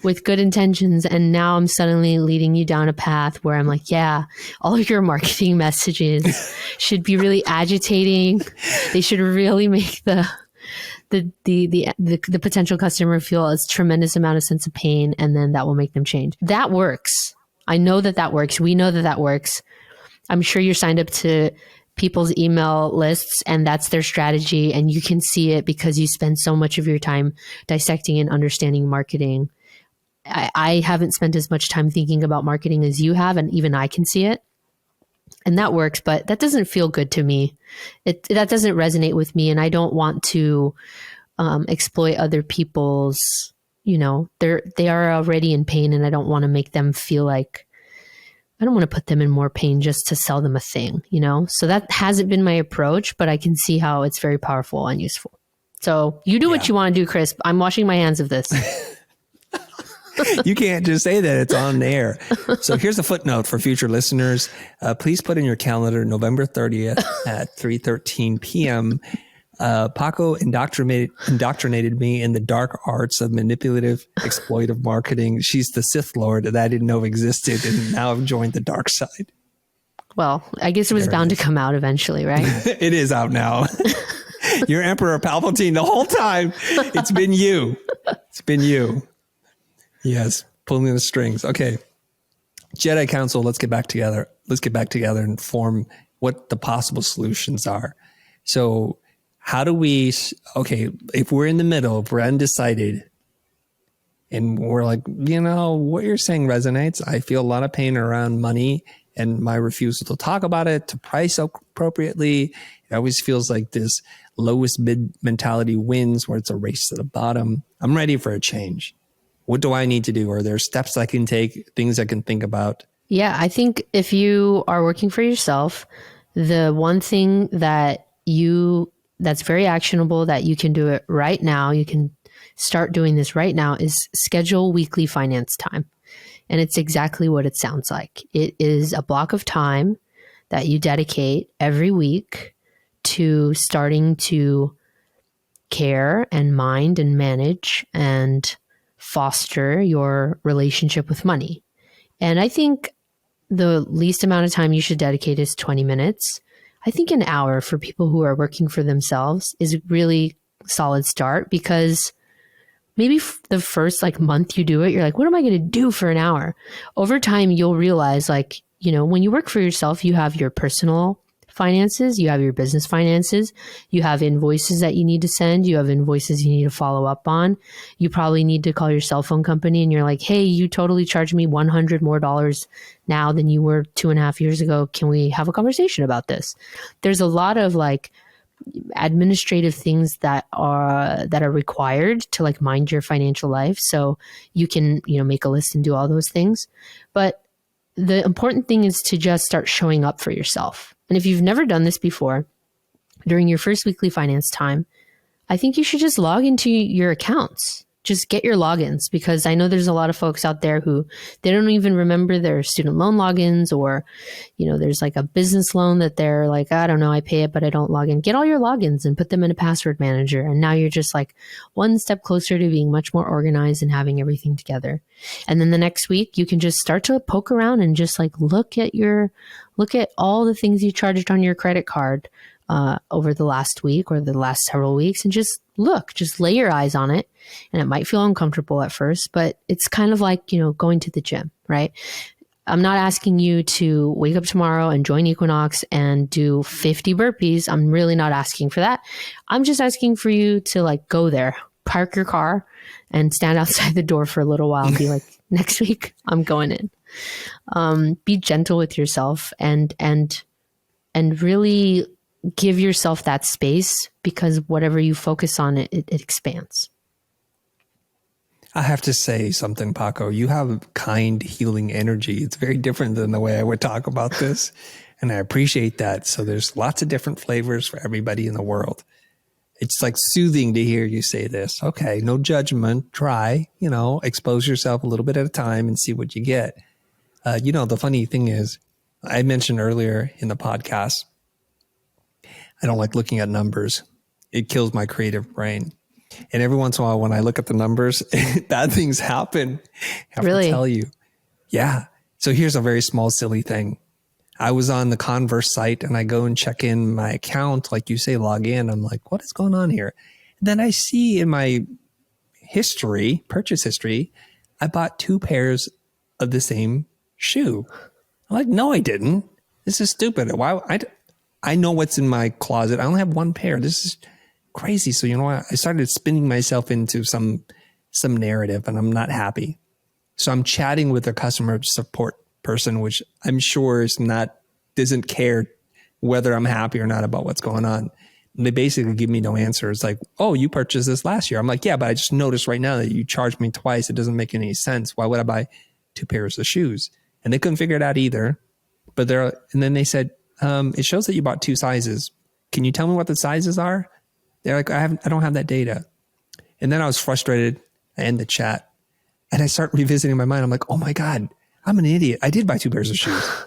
S1: with good intentions and now I'm suddenly leading you down a path where I'm like, yeah, all of your marketing messages should be really agitating. They should really make the potential customer feel a tremendous amount of sense of pain, and then that will make them change. That works. I know that works. We know that works. I'm sure you're signed up to people's email lists and that's their strategy, and you can see it because you spend so much of your time dissecting and understanding marketing. I haven't spent as much time thinking about marketing as you have, and even I can see it. And that works, but that doesn't feel good to me. That doesn't resonate with me, and I don't want to exploit other people's, they are already in pain, and I don't want to make them feel like, I don't want to put them in more pain just to sell them a thing, So that hasn't been my approach, but I can see how it's very powerful and useful. So you do what you want to do, Chris. I'm washing my hands of this.
S2: You can't just say that, it's on air. So here's a footnote for future listeners. Please put in your calendar November 30th at 3:13 p.m. Paco indoctrinated me in the dark arts of manipulative, exploitive marketing. She's the Sith Lord that I didn't know existed, and now I've joined the dark side.
S1: Well, I guess it was bound to come out eventually, right?
S2: It is out now. You're Emperor Palpatine the whole time. It's been you. It's been you. Yes, pulling the strings. Okay. Jedi Council, let's get back together. Let's get back together and form what the possible solutions are. So how do we, if we're in the middle, if we're undecided and we're like, what you're saying resonates. I feel a lot of pain around money and my refusal to talk about it, to price appropriately. It always feels like this lowest bid mentality wins, where it's a race to the bottom. I'm ready for a change. What do I need to do? Are there steps I can take, things I can think about?
S1: Yeah, I think if you are working for yourself, the one thing that's very actionable that you can do it right now, you can start doing this right now, is schedule weekly finance time. And it's exactly what it sounds like. It is a block of time that you dedicate every week to starting to care and mind and manage and foster your relationship with money. And I think the least amount of time you should dedicate is 20 minutes. I think an hour for people who are working for themselves is a really solid start, because maybe the first month you do it, you're like, what am I going to do for an hour? Over time, you'll realize when you work for yourself, you have your personal finances, you have your business finances, you have invoices that you need to send, you have invoices you need to follow up on. You probably need to call your cell phone company and you're like, hey, you totally charged me $100 more now than you were 2.5 years ago. Can we have a conversation about this? There's a lot of administrative things that are required to mind your financial life. So you can, make a list and do all those things. But the important thing is to just start showing up for yourself. And if you've never done this before, during your first weekly finance time, I think you should just log into your accounts. Just get your logins, because I know there's a lot of folks out there who they don't even remember their student loan logins, or, there's a business loan that they're like, I don't know, I pay it, but I don't log in. Get all your logins and put them in a password manager. And now you're just one step closer to being much more organized and having everything together. And then the next week you can just start to poke around and just look at all the things you charged on your credit card over the last week or the last several weeks, and just lay your eyes on it. And it might feel uncomfortable at first, but it's kind of like, going to the gym, right? I'm not asking you to wake up tomorrow and join Equinox and do 50 burpees. I'm really not asking for that. I'm just asking for you to go there, park your car and stand outside the door for a little while and be like, next week I'm going in. Be gentle with yourself and really give yourself that space, because whatever you focus on, it expands.
S2: I have to say something, Paco. You have kind, healing energy. It's very different than the way I would talk about this. And I appreciate that. So there's lots of different flavors for everybody in the world. It's soothing to hear you say this. Okay, no judgment. Try, expose yourself a little bit at a time and see what you get. The funny thing is, I mentioned earlier in the podcast, I don't like looking at numbers. It kills my creative brain. And every once in a while, when I look at the numbers, bad things happen. I have to tell you. Yeah. So here's a very small, silly thing. I was on the Converse site and I go and check in my account, like you say, log in. I'm like, what is going on here? And then I see in my purchase history, I bought 2 pairs of the same shoe. I'm like, no, I didn't. This is stupid. Why? I know what's in my closet. I only have 1 pair. This is crazy. So, what? I started spinning myself into some narrative, and I'm not happy. So I'm chatting with a customer support person, which I'm sure doesn't care whether I'm happy or not about what's going on. And they basically give me no answer. It's like, oh, you purchased this last year. I'm like, yeah, but I just noticed right now that you charged me twice. It doesn't make any sense. Why would I buy 2 pairs of shoes? And they couldn't figure it out either. And then they said, it shows that you bought 2 sizes. Can you tell me what the sizes are? They're like, I don't have that data. And then I was frustrated. I end the chat and I start revisiting my mind. I'm like, oh my God, I'm an idiot. I did buy 2 pairs of shoes.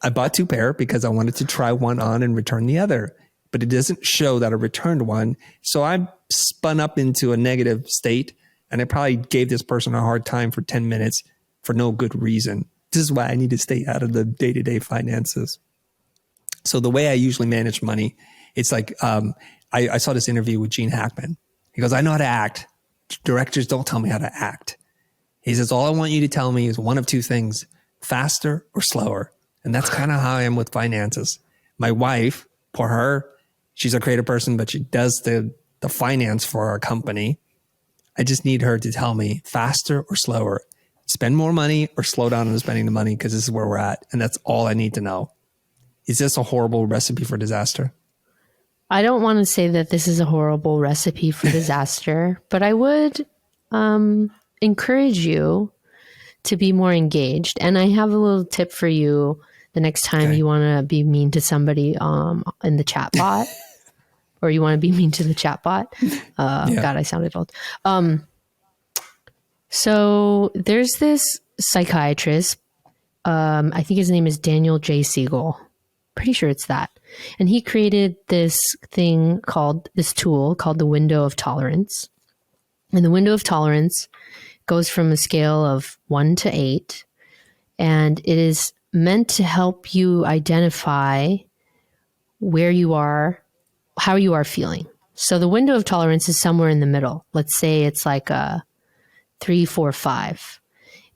S2: I bought 2 pair because I wanted to try one on and return the other, but it doesn't show that I returned one. So I spun up into a negative state, and I probably gave this person a hard time for 10 minutes for no good reason. This is why I need to stay out of the day-to-day finances. So the way I usually manage money, it's like, I saw this interview with Gene Hackman. He goes, I know how to act. Directors don't tell me how to act. He says, all I want you to tell me is one of 2 things, faster or slower. And that's kind of how I am with finances. My wife, for her, she's a creative person, but she does the finance for our company. I just need her to tell me faster or slower, spend more money or slow down on spending the money, because this is where we're at. And that's all I need to know. Is this a horrible recipe for disaster?
S1: I don't want to say that this is a horrible recipe for disaster, but I would encourage you to be more engaged. And I have a little tip for you the next time you want to be mean to somebody in the chat bot, or you want to be mean to the chat bot. God, I sounded old. So there's this psychiatrist. I think his name is Daniel J. Siegel. Pretty sure it's that. And he created this tool called the window of tolerance. And the window of tolerance goes from a scale of 1 to 8. And it is meant to help you identify where you are, how you are feeling. So the window of tolerance is somewhere in the middle. Let's say it's like a 3, 4, 5.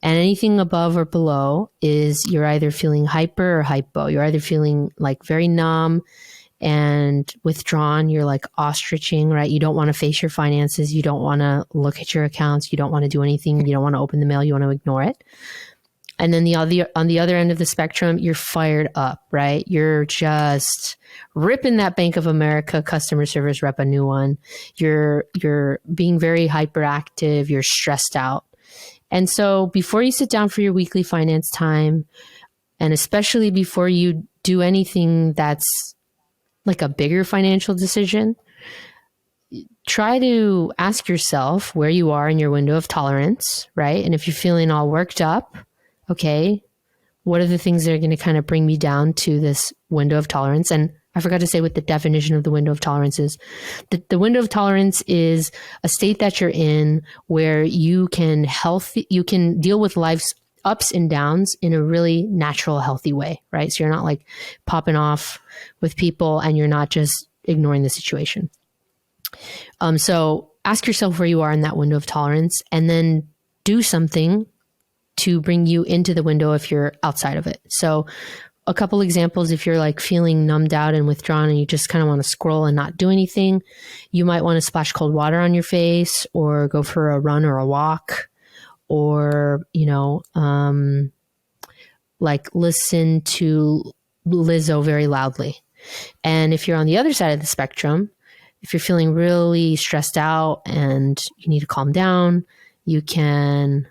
S1: And anything above or below is you're either feeling hyper or hypo. You're either feeling like very numb and withdrawn. You're like ostriching, right? You don't want to face your finances. You don't want to look at your accounts. You don't want to do anything. You don't want to open the mail. You want to ignore it. And then on the other end of the spectrum, you're fired up, right? You're just ripping that Bank of America customer service rep a new one. You're being very hyperactive. You're stressed out. And so before you sit down for your weekly finance time, and especially before you do anything that's like a bigger financial decision, try to ask yourself where you are in your window of tolerance, right? And if you're feeling all worked up, okay, what are the things that are going to kind of bring me down to this window of tolerance? And I forgot to say what the definition of the window of tolerance is. The window of tolerance is a state that you're in where you can deal with life's ups and downs in a really natural, healthy way, right? So you're not like popping off with people and you're not just ignoring the situation. So ask yourself where you are in that window of tolerance, and then do something to bring you into the window if you're outside of it. So a couple examples, if you're like feeling numbed out and withdrawn and you just kind of want to scroll and not do anything, you might want to splash cold water on your face or go for a run or a walk, or, like listen to Lizzo very loudly. And if you're on the other side of the spectrum, if you're feeling really stressed out and you need to calm down, you can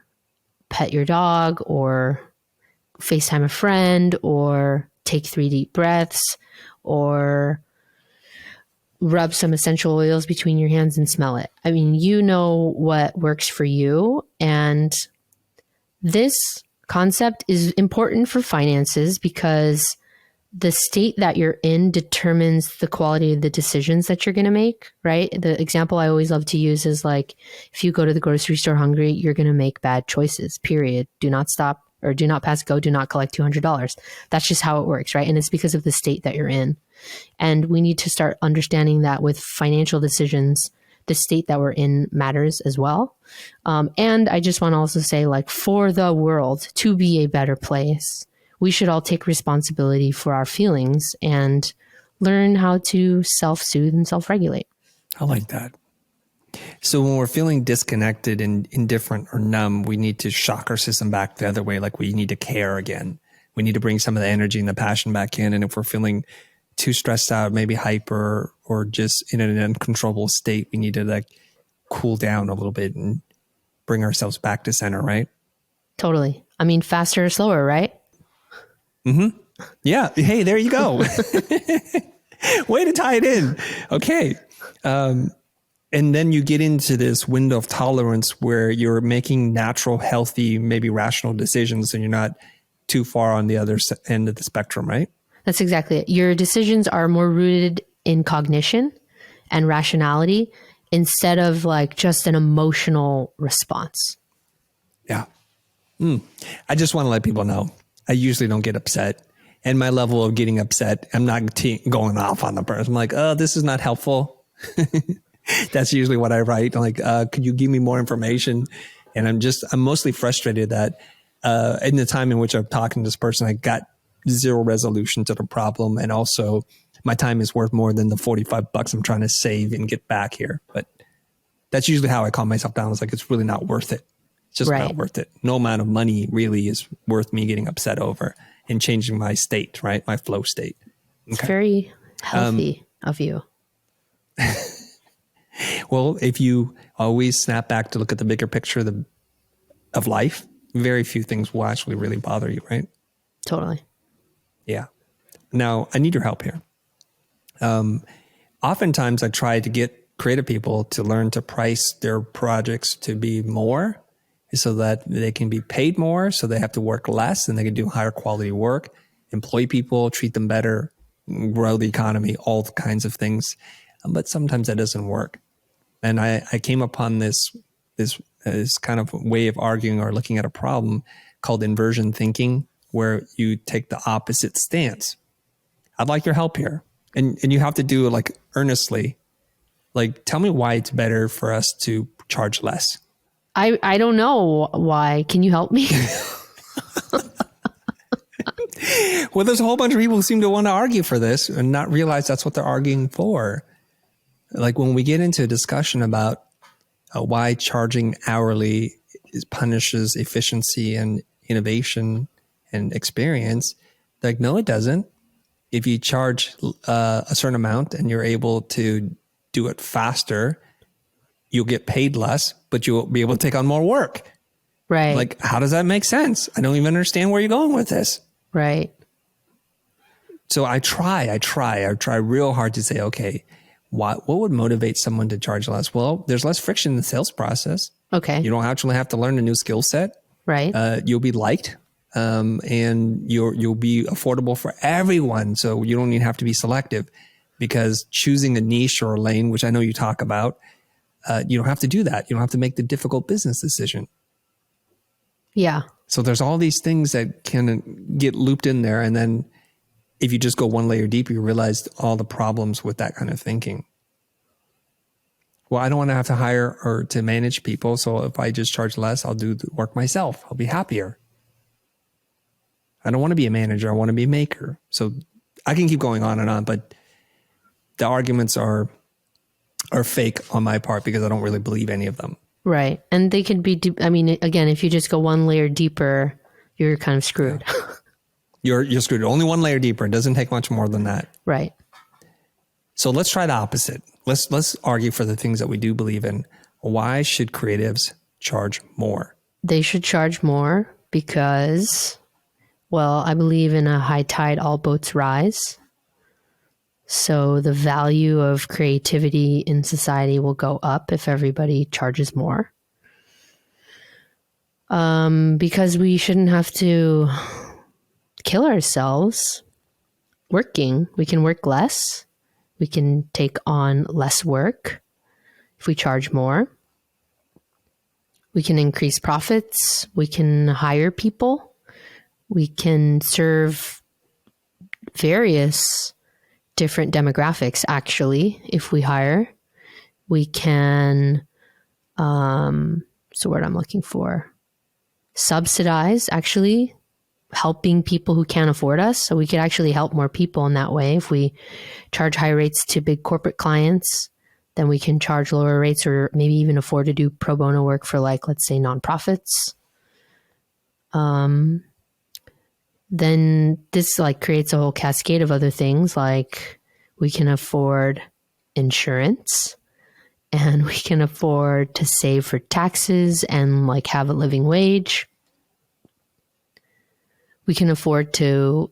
S1: pet your dog or FaceTime a friend or take 3 deep breaths or rub some essential oils between your hands and smell it. I mean, you know what works for you. And this concept is important for finances because the state that you're in determines the quality of the decisions that you're going to make, right? The example I always love to use is like, if you go to the grocery store hungry, you're going to make bad choices, period. Do not stop, or do not pass go, do not collect $200. That's just how it works, right? And it's because of the state that you're in. And we need to start understanding that with financial decisions, the state that we're in matters as well. And I just want to also say, like, for the world to be a better place, we should all take responsibility for our feelings and learn how to self-soothe and self-regulate.
S2: I like that. So when we're feeling disconnected and indifferent or numb, we need to shock our system back the other way. Like, we need to care again. We need to bring some of the energy and the passion back in. And if we're feeling too stressed out, maybe hyper, or just in an uncontrollable state, we need to like cool down a little bit and bring ourselves back to center, right?
S1: Totally. I mean, faster or slower, right?
S2: Mm-hmm. Yeah. Hey, there you go. Way to tie it in. Okay. And then you get into this window of tolerance where you're making natural, healthy, maybe rational decisions, and you're not too far on the other end of the spectrum, right?
S1: That's exactly it. Your decisions are more rooted in cognition and rationality instead of like just an emotional response.
S2: Yeah. I just want to let people know, I usually don't get upset. And my level of getting upset, I'm not going off on the person. I'm like, oh, this is not helpful. That's usually what I write. I'm like, could you give me more information? And I'm mostly frustrated that in the time in which I'm talking to this person, I got zero resolution to the problem. And also my time is worth more than the $45 I'm trying to save and get back here. But that's usually how I calm myself down. It's like, it's really not worth it. It's just not worth it. No amount of money really is worth me getting upset over and changing my state, right? My flow state. Okay.
S1: It's very healthy of you.
S2: Well, if you always snap back to look at the bigger picture, the of life, very few things will actually really bother you, right?
S1: Totally.
S2: Yeah. Now, I need your help here. Oftentimes, I try to get creative people to learn to price their projects to be more so that they can be paid more, so they have to work less and they can do higher quality work, employ people, treat them better, grow the economy, all kinds of things. But sometimes that doesn't work. And I came upon this kind of way of arguing or looking at a problem called inversion thinking, where you take the opposite stance. I'd like your help here. And you have to do it like earnestly. Like, tell me why it's better for us to charge less.
S1: I don't know why. Can you help me?
S2: Well, there's a whole bunch of people who seem to want to argue for this and not realize that's what they're arguing for. Like when we get into a discussion about why charging hourly punishes efficiency and innovation and experience, like, no, it doesn't. If you charge a certain amount and you're able to do it faster, you'll get paid less, but you'll be able to take on more work.
S1: Right.
S2: Like, how does that make sense? I don't even understand where you're going with this.
S1: Right.
S2: So I try real hard to say, okay, what would motivate someone to charge less? Well, there's less friction in the sales process.
S1: Okay.
S2: You don't actually have to learn a new skill set.
S1: Right.
S2: You'll be liked, and you'll be affordable for everyone. So you don't even have to be selective, because choosing a niche or a lane, which I know you talk about, you don't have to do that. You don't have to make the difficult business decision.
S1: Yeah.
S2: So there's all these things that can get looped in there. And then if you just go one layer deeper, you realize all the problems with that kind of thinking. Well, I don't want to have to hire or to manage people. So if I just charge less, I'll do the work myself. I'll be happier. I don't want to be a manager. I want to be a maker. So I can keep going on, but the arguments are fake on my part because I don't really believe any of them.
S1: Right. And they could be, I mean, again, if you just go one layer deeper, you're kind of screwed.
S2: Yeah. You're screwed. Only one layer deeper. It doesn't take much more than that.
S1: Right.
S2: So let's try the opposite. Let's argue for the things that we do believe in. Why should creatives charge more?
S1: They should charge more because, well, I believe in a high tide, all boats rise. So the value of creativity in society will go up if everybody charges more. Because we shouldn't have to kill ourselves working. We can work less. We can take on less work if we charge more. We can increase profits. We can hire people. We can serve various different demographics, actually, if we hire. We can, what's the word I'm looking for? Subsidize, actually, helping people who can't afford us. So we could actually help more people in that way. If we charge high rates to big corporate clients, then we can charge lower rates or maybe even afford to do pro bono work for, like, let's say, nonprofits. Then this creates a whole cascade of other things, like we can afford insurance and we can afford to save for taxes and have a living wage. We can afford to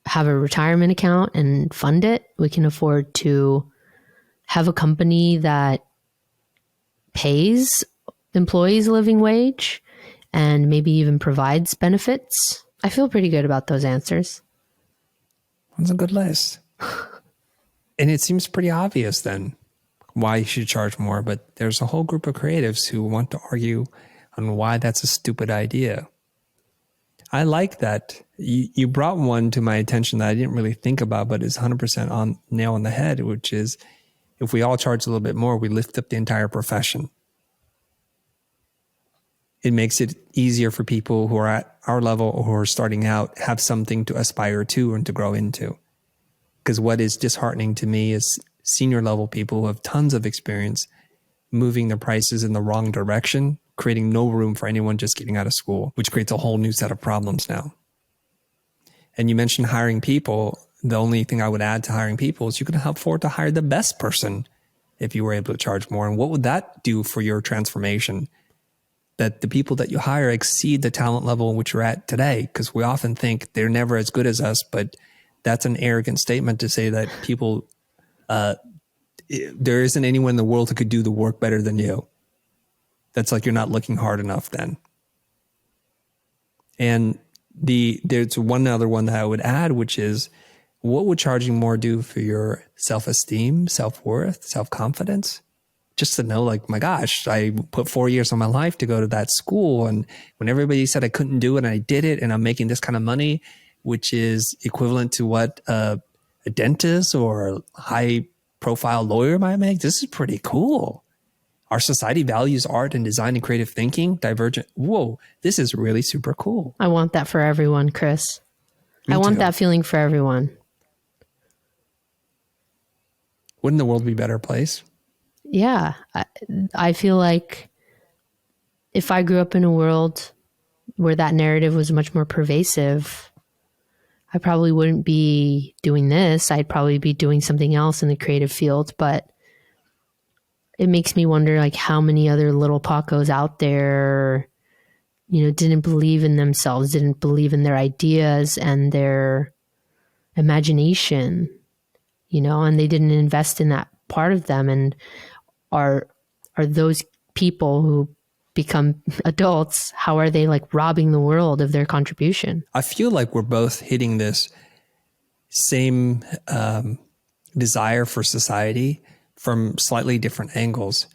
S1: have a retirement account and fund it. We can afford to have a company that pays employees a living wage and maybe even provides benefits. I feel pretty good about those answers.
S2: That's a good list. And it seems pretty obvious then why you should charge more, but there's a whole group of creatives who want to argue on why that's a stupid idea. I like that. You brought one to my attention that I didn't really think about, but is 100% nail on the head, which is if we all charge a little bit more, we lift up the entire profession. It makes it easier for people who are at our level or who are starting out, have something to aspire to and to grow into. Because what is disheartening to me is senior level people who have tons of experience moving their prices in the wrong direction, creating no room for anyone just getting out of school, which creates a whole new set of problems now. And you mentioned hiring people. The only thing I would add to hiring people is you can afford to hire the best person if you were able to charge more. And what would that do for your transformation? that the people that you hire exceed the talent level in which you're at today. Because we often think they're never as good as us, but that's an arrogant statement to say that people, there isn't anyone in the world who could do the work better than you. That's like you're not looking hard enough then. And there's one other one that I would add, which is, what would charging more do for your self-esteem, self-worth, self-confidence? Just to know, like, my gosh, I put 4 years of my life to go to that school. And when everybody said I couldn't do it, and I did it, and I'm making this kind of money, which is equivalent to what a dentist or a high profile lawyer might make. This is pretty cool. Our society values art and design and creative thinking, divergent. Whoa, this is really super cool.
S1: I want that for everyone, Chris.
S2: Me
S1: I want
S2: too.
S1: that feeling for everyone.
S2: Wouldn't the world be a better place?
S1: Yeah. I feel like if I grew up in a world where that narrative was much more pervasive, I probably wouldn't be doing this. I'd probably be doing something else in the creative field. But it makes me wonder, like, how many other little Pacos out there, didn't believe in themselves, didn't believe in their ideas and their imagination, and they didn't invest in that part of them, and are those people who become adults, how are they like robbing the world of their contribution?
S2: I feel like we're both hitting this same desire for society from slightly different angles.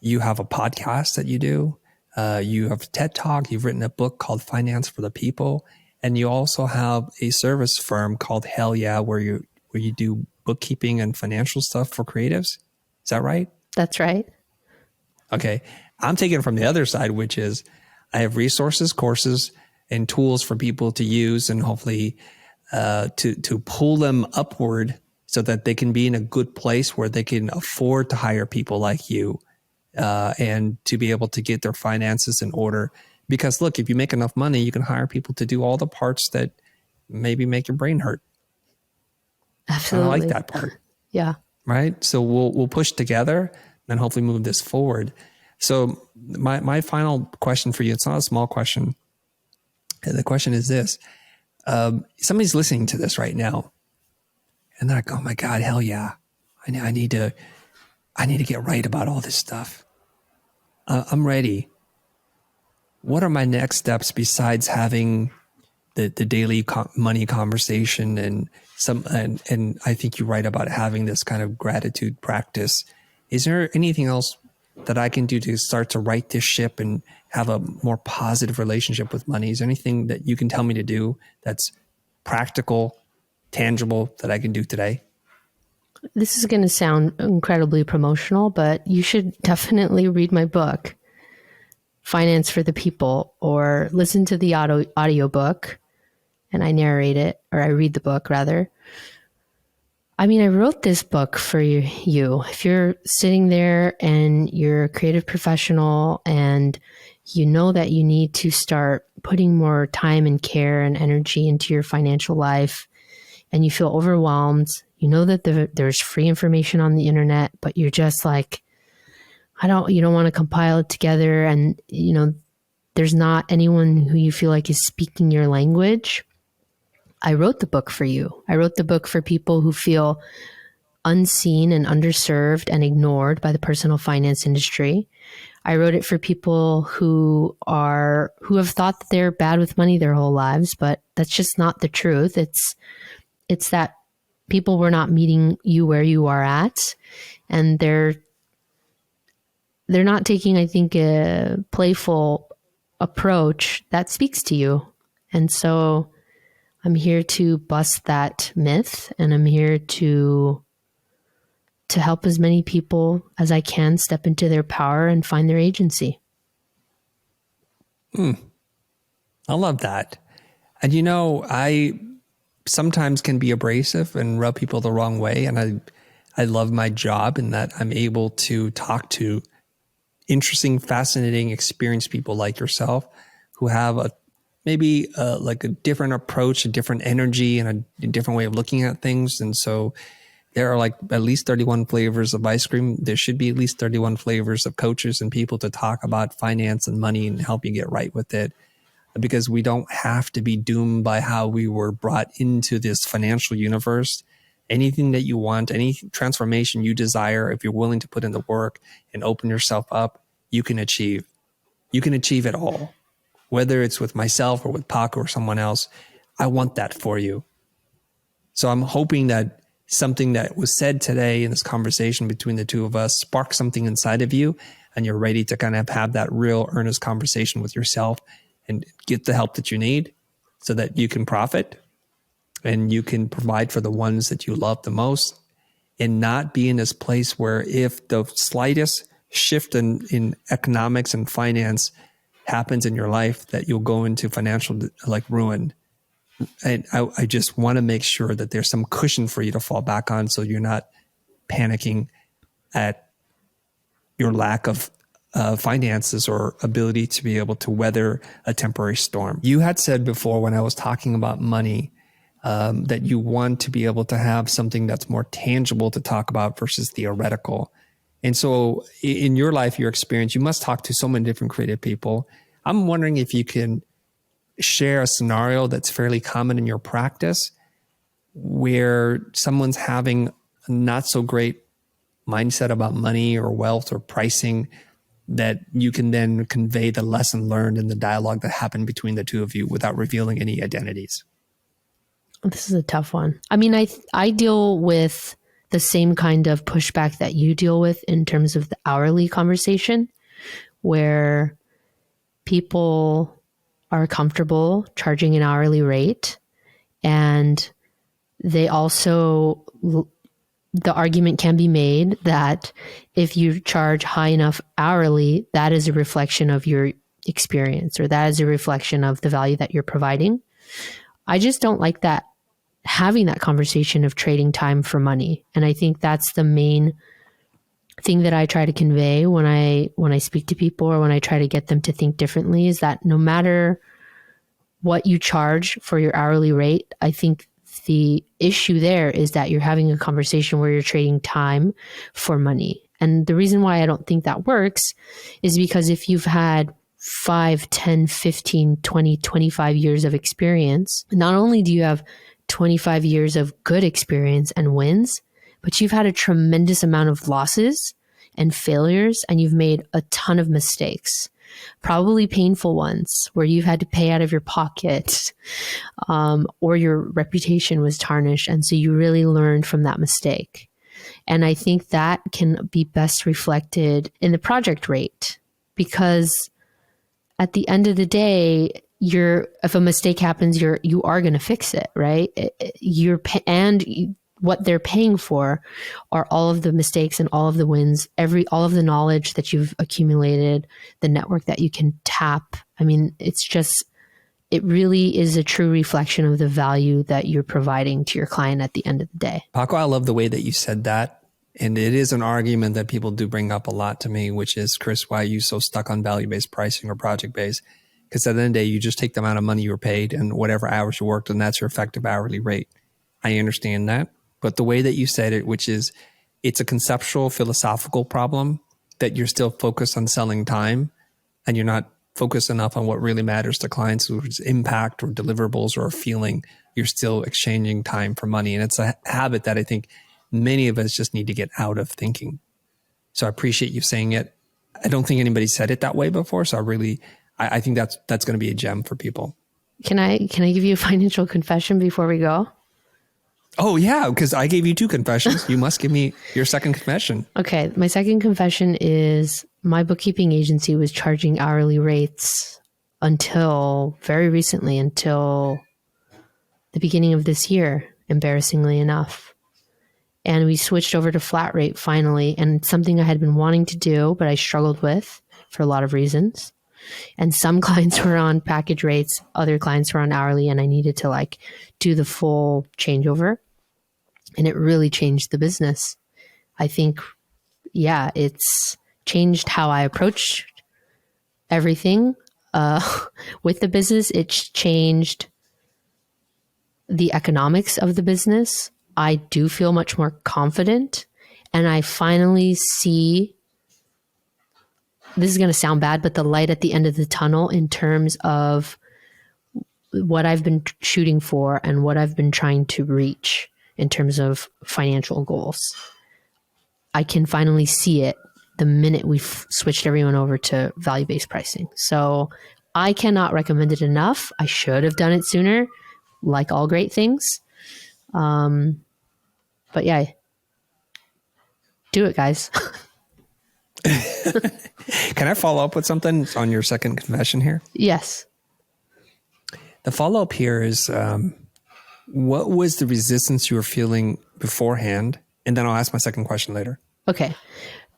S2: You have a podcast that you do. You have a TED Talk. You've written a book called Finance for the People. And you also have a service firm called Hell Yeah, where you do bookkeeping and financial stuff for creatives. Is that right?
S1: That's right.
S2: Okay. I'm taking it from the other side, which is I have resources, courses, and tools for people to use, and hopefully to pull them upward so that they can be in a good place where they can afford to hire people like you, and to be able to get their finances in order. Because look, if you make enough money, you can hire people to do all the parts that maybe make your brain hurt.
S1: Absolutely.
S2: I like that part.
S1: Yeah.
S2: Right. So we'll push together and hopefully move this forward. So my final question for you, it's not a small question. The question is this. Somebody's listening to this right now and they're like, oh my God, hell yeah. I need to get right about all this stuff. I'm ready. What are my next steps besides having the daily money conversation and I think you're right about having this kind of gratitude practice. Is there anything else that I can do to start to right this ship and have a more positive relationship with money? Is there anything that you can tell me to do that's practical, tangible, that I can do today?
S1: This is going to sound incredibly promotional, but you should definitely read my book, Finance for the People, or listen to the audiobook, and I narrate it, or I read the book rather. I mean, I wrote this book for you. If you're sitting there and you're a creative professional and you know that you need to start putting more time and care and energy into your financial life, and you feel overwhelmed, you know that there's free information on the internet, but you're just like, you don't want to compile it together, and there's not anyone who you feel like is speaking your language. I wrote the book for you. I wrote the book for people who feel unseen and underserved and ignored by the personal finance industry. I wrote it for people who have thought that they're bad with money their whole lives, but that's just not the truth. It's that people were not meeting you where you are at, and they're not taking, I think, a playful approach that speaks to you. And so I'm here to bust that myth, and I'm here to help as many people as I can step into their power and find their agency.
S2: I love that. And I sometimes can be abrasive and rub people the wrong way. And I love my job in that I'm able to talk to interesting, fascinating, experienced people like yourself who have maybe like a different approach, a different energy, and a different way of looking at things. And so there are like at least 31 flavors of ice cream. There should be at least 31 flavors of coaches and people to talk about finance and money and help you get right with it, because we don't have to be doomed by how we were brought into this financial universe. Anything that you want, any transformation you desire, if you're willing to put in the work and open yourself up, you can achieve. You can achieve it all, whether it's with myself or with Paco or someone else. I want that for you. So I'm hoping that something that was said today in this conversation between the two of us sparks something inside of you, and you're ready to kind of have that real earnest conversation with yourself and get the help that you need so that you can profit and you can provide for the ones that you love the most, and not be in this place where if the slightest shift in economics and finance happens in your life, that you'll go into financial like ruin. And I just want to make sure that there's some cushion for you to fall back on, so you're not panicking at your lack of finances or ability to be able to weather a temporary storm. You had said before when I was talking about money that you want to be able to have something that's more tangible to talk about versus theoretical. And so in your life, your experience, you must talk to so many different creative people. I'm wondering if you can share a scenario that's fairly common in your practice where someone's having a not so great mindset about money or wealth or pricing, that you can then convey the lesson learned in the dialogue that happened between the two of you without revealing any identities.
S1: This is a tough one. I mean, I deal with the same kind of pushback that you deal with in terms of the hourly conversation, where people are comfortable charging an hourly rate, and they also, the argument can be made that if you charge high enough hourly, that is a reflection of your experience, or that is a reflection of the value that you're providing. I just don't like that, having that conversation of trading time for money. And I think that's the main thing that I try to convey when I speak to people, or when I try to get them to think differently, is that no matter what you charge for your hourly rate, I think the issue there is that you're having a conversation where you're trading time for money. And the reason why I don't think that works is because if you've had 5, 10, 15, 20, 25 years of experience, not only do you have 25 years of good experience and wins, but you've had a tremendous amount of losses and failures, and you've made a ton of mistakes, probably painful ones where you've had to pay out of your pocket, or your reputation was tarnished. And so you really learned from that mistake. And I think that can be best reflected in the project rate, because at the end of the day, if a mistake happens, you are going to fix it, right? What they're paying for are all of the mistakes and all of the wins, all of the knowledge that you've accumulated, the network that you can tap. I mean, it really is a true reflection of the value that you're providing to your client at the end of the day.
S2: Paco, I love the way that you said that. And it is an argument that people do bring up a lot to me, which is, Chris, why are you so stuck on value-based pricing or project-based? Because at the end of the day, you just take the amount of money you were paid and whatever hours you worked, and that's your effective hourly rate. I understand that. But the way that you said it, which is it's a conceptual, philosophical problem, that you're still focused on selling time and you're not focused enough on what really matters to clients, which is impact or deliverables or a feeling. You're still exchanging time for money. And it's a habit that I think many of us just need to get out of thinking. So I appreciate you saying it. I don't think anybody said it that way before. So I think that's going to be a gem for people.
S1: Can I give you a financial confession before we go?
S2: Oh, yeah, because I gave you 2 confessions. You must give me your second confession.
S1: Okay. My second confession is my bookkeeping agency was charging hourly rates until very recently, until the beginning of this year, embarrassingly enough. And we switched over to flat rate finally, and it's something I had been wanting to do, but I struggled with for a lot of reasons. And some clients were on package rates, other clients were on hourly, and I needed to do the full changeover. And it really changed the business. I think, it's changed how I approach everything with the business. It's changed the economics of the business. I do feel much more confident, and I finally see, this is going to sound bad, but the light at the end of the tunnel in terms of what I've been shooting for and what I've been trying to reach in terms of financial goals. I can finally see it the minute we've switched everyone over to value-based pricing. So I cannot recommend it enough. I should have done it sooner, like all great things. But yeah, do it, guys.
S2: Can I follow up with something on your second confession here?
S1: Yes.
S2: The follow-up here is, what was the resistance you were feeling beforehand? And then I'll ask my second question later.
S1: Okay.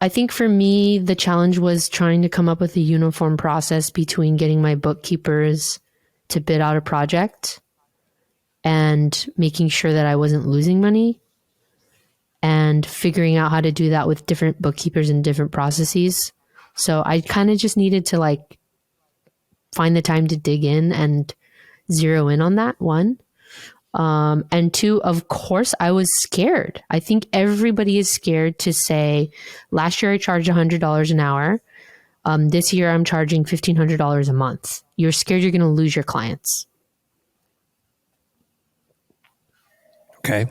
S1: I think for me, the challenge was trying to come up with a uniform process between getting my bookkeepers to bid out a project and making sure that I wasn't losing money, and figuring out how to do that with different bookkeepers and different processes. So I kind of just needed to like find the time to dig in and zero in on that, one. And two, of course, I was scared. I think everybody is scared to say, last year I charged $100 an hour. This year I'm charging $1,500 a month. You're scared you're going to lose your clients.
S2: Okay.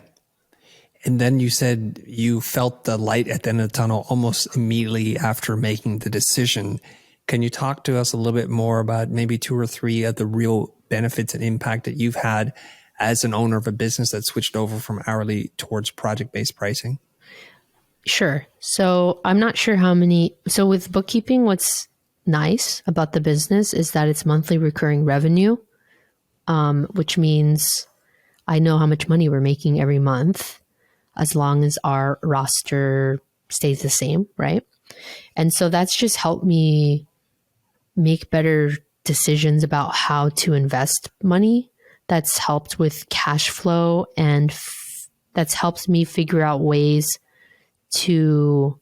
S2: And then you said you felt the light at the end of the tunnel almost immediately after making the decision. Can you talk to us a little bit more about maybe 2 or 3 of the real benefits and impact that you've had as an owner of a business that switched over from hourly towards project-based pricing?
S1: Sure. So I'm not sure how many. So with bookkeeping, what's nice about the business is that it's monthly recurring revenue, which means I know how much money we're making every month as long as our roster stays the same, right? And so that's just helped me make better decisions about how to invest money. That's helped with cash flow, and that's helped me figure out ways to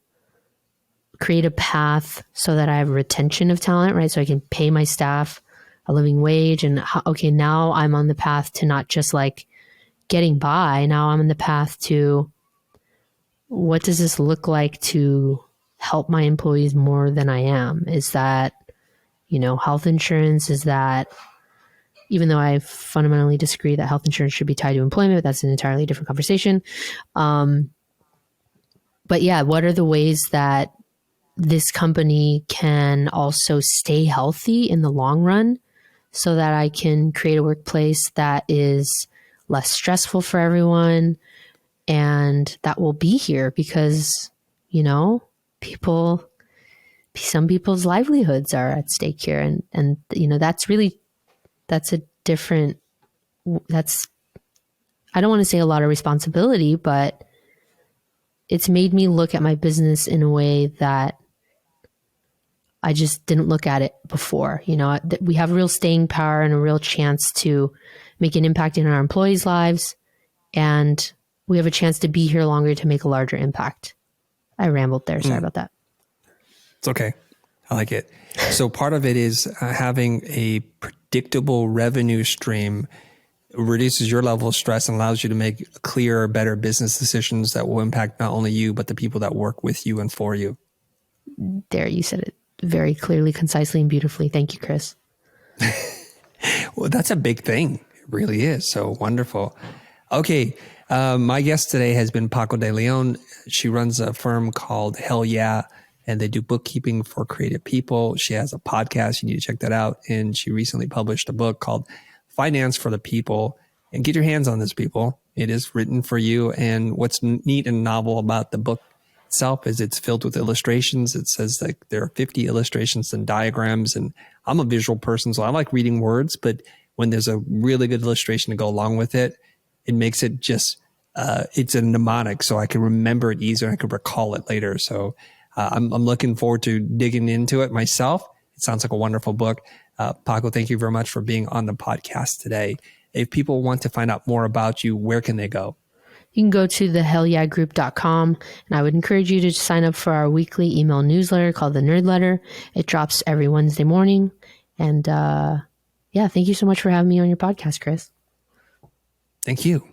S1: create a path so that I have retention of talent, right? So I can pay my staff a living wage. And okay, now I'm on the path to not just like getting by. Now I'm on the path to, what does this look like to help my employees more than I am? Is that, health insurance? Is that, even though I fundamentally disagree that health insurance should be tied to employment, but that's an entirely different conversation. But yeah, what are the ways that this company can also stay healthy in the long run so that I can create a workplace that is less stressful for everyone and that will be here because, some people's livelihoods are at stake here. And that's a different, I don't want to say a lot of responsibility, but it's made me look at my business in a way that I just didn't look at it before. We have real staying power and a real chance to make an impact in our employees' lives. And we have a chance to be here longer to make a larger impact. I rambled there. Sorry about that.
S2: It's okay. I like it. So part of it is having a predictable revenue stream reduces your level of stress and allows you to make clearer, better business decisions that will impact not only you, but the people that work with you and for you.
S1: There, you said it very clearly, concisely, and beautifully. Thank you, Chris.
S2: Well, that's a big thing. It really is. So wonderful. Okay. My guest today has been Paco de Leon. She runs a firm called Hell Yeah, and they do bookkeeping for creative people. She has a podcast. You need to check that out. And she recently published a book called Finance for the People. And get your hands on this, people. It is written for you. And what's neat and novel about the book itself is it's filled with illustrations. It says like there are 50 illustrations and diagrams. And I'm a visual person, so I like reading words. But when there's a really good illustration to go along with it, it makes it just, it's a mnemonic, so I can remember it easier and I can recall it later. So I'm looking forward to digging into it myself. It sounds like a wonderful book. Paco, thank you very much for being on the podcast today. If people want to find out more about you, where can they go?
S1: You can go to thehellyagroup.com, and I would encourage you to sign up for our weekly email newsletter called the Nerd Letter. It drops every Wednesday morning. And thank you so much for having me on your podcast, Chris.
S2: Thank you.